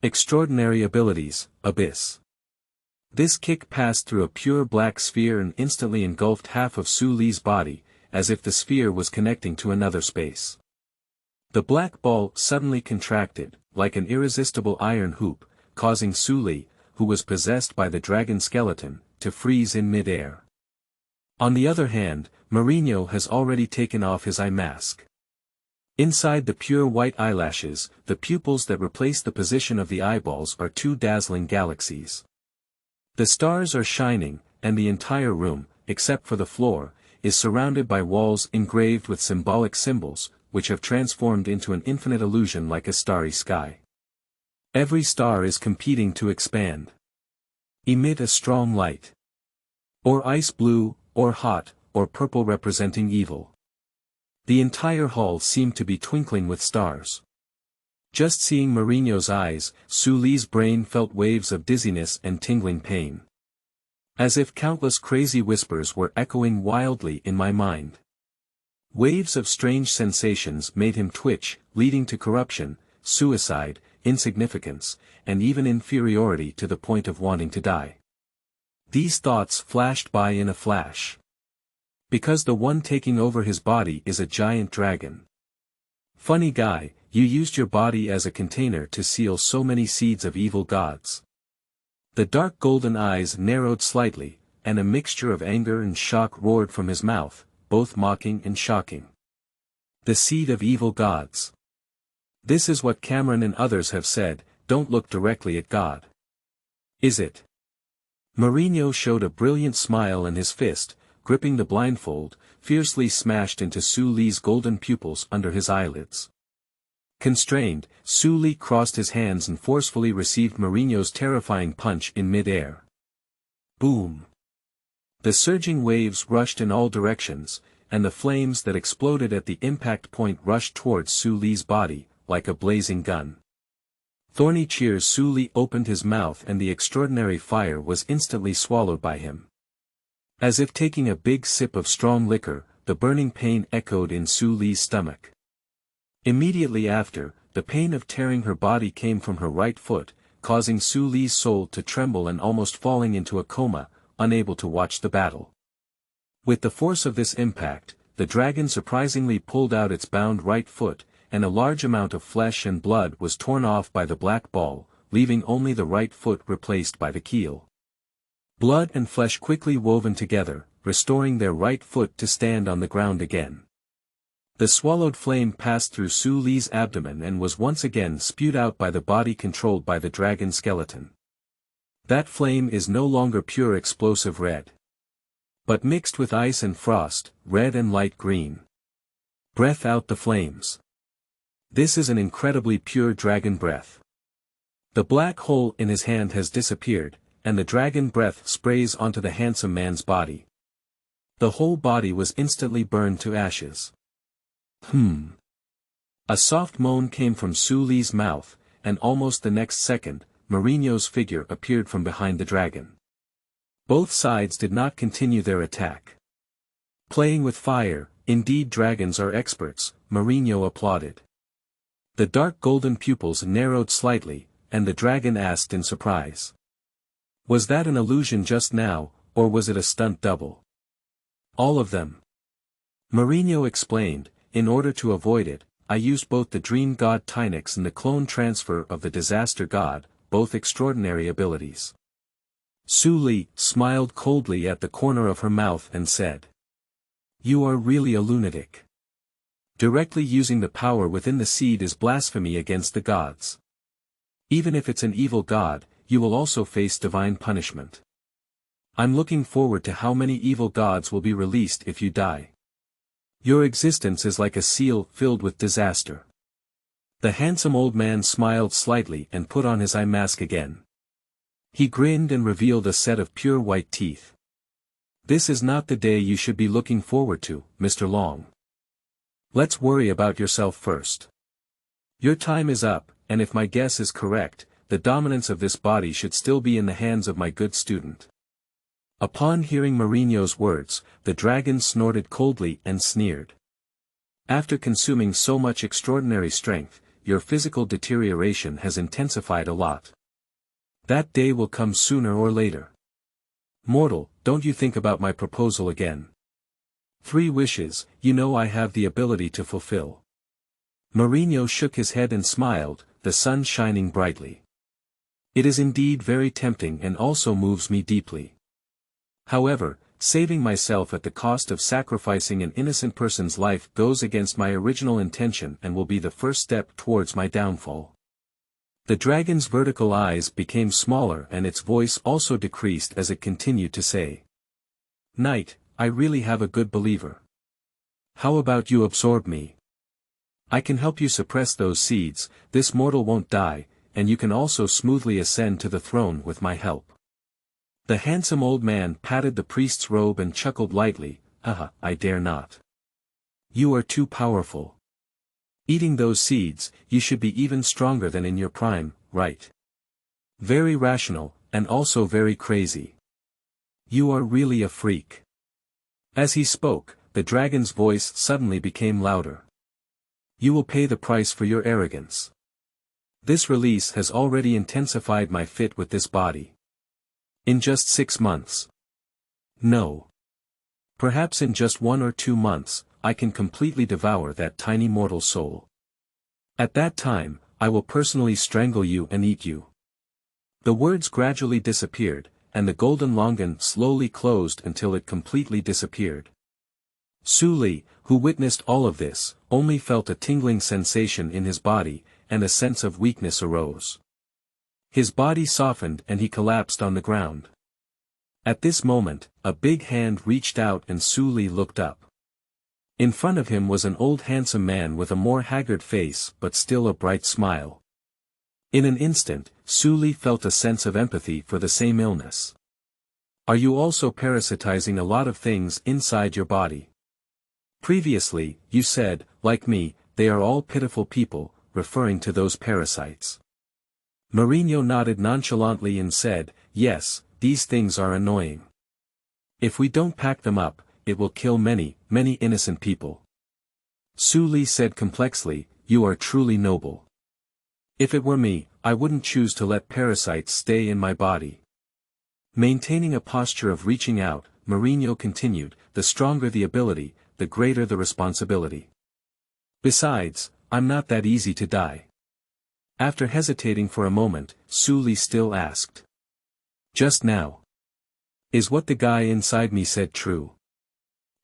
Extraordinary abilities, Abyss. This kick passed through a pure black sphere and instantly engulfed half of Su Li's body, as if the sphere was connecting to another space. The black ball suddenly contracted, like an irresistible iron hoop, causing Su Li, who was possessed by the dragon skeleton, to freeze in mid-air. On the other hand, Mourinho has already taken off his eye mask. Inside the pure white eyelashes, the pupils that replace the position of the eyeballs are 2 dazzling galaxies. The stars are shining, and the entire room, except for the floor, is surrounded by walls engraved with symbolic symbols, which have transformed into an infinite illusion like a starry sky. Every star is competing to expand. Emit a strong light. Or ice blue, or hot, or purple representing evil. The entire hall seemed to be twinkling with stars. Just seeing Mourinho's eyes, Su Li's brain felt waves of dizziness and tingling pain. As if countless crazy whispers were echoing wildly in my mind. Waves of strange sensations made him twitch, leading to corruption, suicide, insignificance, and even inferiority to the point of wanting to die. These thoughts flashed by in a flash. Because the one taking over his body is a giant dragon. Funny guy, you used your body as a container to seal so many seeds of evil gods. The dark golden eyes narrowed slightly, and a mixture of anger and shock roared from his mouth, both mocking and shocking. The seed of evil gods. This is what Cameron and others have said, don't look directly at God. Is it? Mourinho showed a brilliant smile and his fist, gripping the blindfold, fiercely smashed into Su Li's golden pupils under his eyelids. Constrained, Su Li crossed his hands and forcefully received Mourinho's terrifying punch in mid-air. Boom! The surging waves rushed in all directions, and the flames that exploded at the impact point rushed towards Su Li's body, like a blazing gun. Thorny cheers. Su Li opened his mouth and the extraordinary fire was instantly swallowed by him. As if taking a big sip of strong liquor, the burning pain echoed in Su Li's stomach. Immediately after, the pain of tearing her body came from her right foot, causing Su Li's soul to tremble and almost falling into a coma, unable to watch the battle. With the force of this impact, the dragon surprisingly pulled out its bound right foot, and a large amount of flesh and blood was torn off by the black ball, leaving only the right foot replaced by the keel. Blood and flesh quickly woven together, restoring their right foot to stand on the ground again. The swallowed flame passed through Su Li's abdomen and was once again spewed out by the body controlled by the dragon skeleton. That flame is no longer pure explosive red, but mixed with ice and frost, red and light green. Breath out the flames. This is an incredibly pure dragon breath. The black hole in his hand has disappeared, and the dragon breath sprays onto the handsome man's body. The whole body was instantly burned to ashes. A soft moan came from Su Li's mouth, and almost the next second, Mourinho's figure appeared from behind the dragon. Both sides did not continue their attack. Playing with fire, indeed dragons are experts, Mourinho applauded. The dark golden pupils narrowed slightly, and the dragon asked in surprise. Was that an illusion just now, or was it a stunt double? All of them. Mourinho explained, in order to avoid it, I used both the dream god Tynix and the clone transfer of the disaster god, both extraordinary abilities. Su Li smiled coldly at the corner of her mouth and said. You are really a lunatic. Directly using the power within the seed is blasphemy against the gods. Even if it's an evil god, you will also face divine punishment. I'm looking forward to how many evil gods will be released if you die. Your existence is like a seal filled with disaster. The handsome old man smiled slightly and put on his eye mask again. He grinned and revealed a set of pure white teeth. This is not the day you should be looking forward to, Mr. Long. Let's worry about yourself first. Your time is up, and if my guess is correct, the dominance of this body should still be in the hands of my good student. Upon hearing Mourinho's words, the dragon snorted coldly and sneered. After consuming so much extraordinary strength, your physical deterioration has intensified a lot. That day will come sooner or later. Mortal, don't you think about my proposal again. 3 wishes, you know I have the ability to fulfill. Mourinho shook his head and smiled, the sun shining brightly. It is indeed very tempting and also moves me deeply. However, saving myself at the cost of sacrificing an innocent person's life goes against my original intention and will be the first step towards my downfall. The dragon's vertical eyes became smaller and its voice also decreased as it continued to say. Knight, I really have a good believer. How about you absorb me? I can help you suppress those seeds, this mortal won't die, and you can also smoothly ascend to the throne with my help. The handsome old man patted the priest's robe and chuckled lightly, haha, I dare not. You are too powerful. Eating those seeds, you should be even stronger than in your prime, right? Very rational, and also very crazy. You are really a freak. As he spoke, the dragon's voice suddenly became louder. You will pay the price for your arrogance. This release has already intensified my fit with this body. In just 6 months. No. Perhaps in just 1 or 2 months, I can completely devour that tiny mortal soul. At that time, I will personally strangle you and eat you. The words gradually disappeared, and the golden longan slowly closed until it completely disappeared. Su Li, who witnessed all of this, only felt a tingling sensation in his body, and a sense of weakness arose. His body softened and he collapsed on the ground. At this moment, a big hand reached out and Su Li looked up. In front of him was an old handsome man with a more haggard face but still a bright smile. In an instant, Su Li felt a sense of empathy for the same illness. Are you also parasitizing a lot of things inside your body? Previously, you said, like me, they are all pitiful people, referring to those parasites. Mourinho nodded nonchalantly and said, yes, these things are annoying. If we don't pack them up, it will kill many, many innocent people. Su Li said complexly, you are truly noble. If it were me, I wouldn't choose to let parasites stay in my body. Maintaining a posture of reaching out, Mourinho continued, the stronger the ability, the greater the responsibility. Besides, I'm not that easy to die. After hesitating for a moment, Su Li still asked. Just now. Is what the guy inside me said true?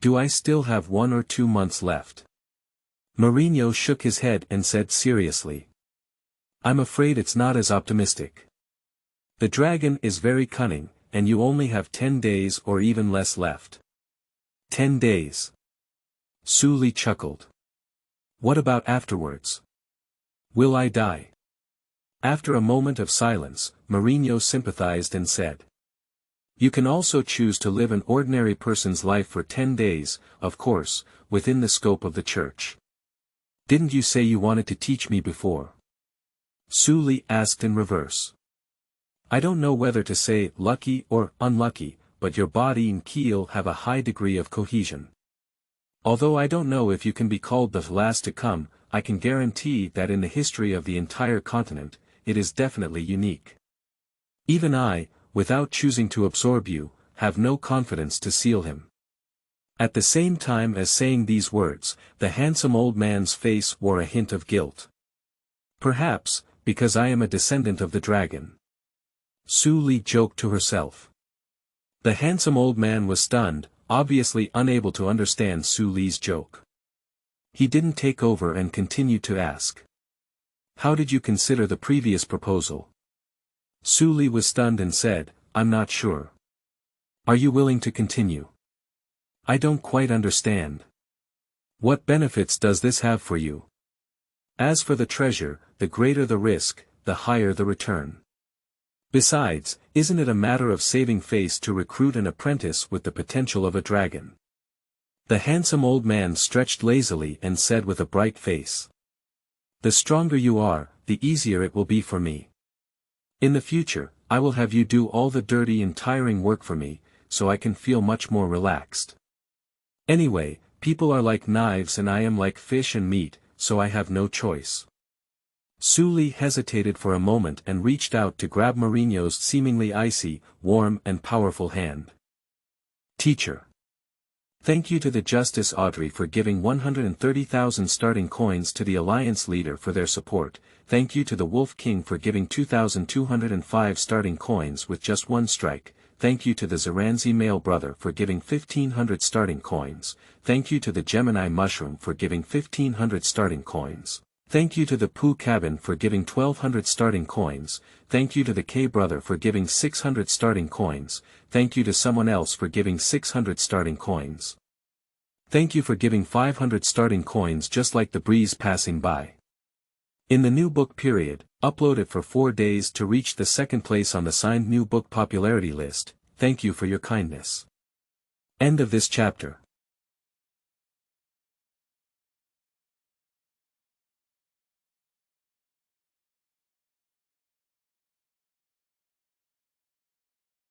Do I still have 1 or 2 months left? Mourinho shook his head and said seriously. I'm afraid it's not as optimistic. The dragon is very cunning, and you only have 10 days or even less left. 10 days. Su Li chuckled. What about afterwards? Will I die? After a moment of silence, Mourinho sympathized and said. You can also choose to live an ordinary person's life for 10 days, of course, within the scope of the church. Didn't you say you wanted to teach me before? Sully asked in reverse. I don't know whether to say lucky or unlucky, but your body and Keel have a high degree of cohesion. Although I don't know if you can be called the last to come, I can guarantee that in the history of the entire continent, it is definitely unique. Even I, without choosing to absorb you, have no confidence to seal him. At the same time as saying these words, the handsome old man's face wore a hint of guilt. Perhaps, because I am a descendant of the dragon. Sully joked to herself. The handsome old man was stunned, obviously unable to understand Sully's joke. He didn't take over and continued to ask. How did you consider the previous proposal? Sully was stunned and said, I'm not sure. Are you willing to continue? I don't quite understand. What benefits does this have for you? As for the treasure, the greater the risk, the higher the return. Besides, isn't it a matter of saving face to recruit an apprentice with the potential of a dragon? The handsome old man stretched lazily and said with a bright face. The stronger you are, the easier it will be for me. In the future, I will have you do all the dirty and tiring work for me, so I can feel much more relaxed. Anyway, people are like knives and I am like fish and meat, so I have no choice. Sully hesitated for a moment and reached out to grab Mourinho's seemingly icy, warm and powerful hand. Teacher. Thank you to the Justice Audrey for giving 130,000 starting coins to the Alliance leader for their support. Thank you to the Wolf King for giving 2,205 starting coins with just one strike. Thank you to the Zeranzi male brother for giving 1,500 starting coins. Thank you to the Gemini mushroom for giving 1,500 starting coins. Thank you to the Pooh cabin for giving 1,200 starting coins. Thank you to the K brother for giving 600 starting coins. Thank you to someone else for giving 600 starting coins. Thank you for giving 500 starting coins just like the breeze passing by. In the new book period, upload it for 4 days to reach the second place on the signed new book popularity list. Thank you for your kindness. End of this chapter.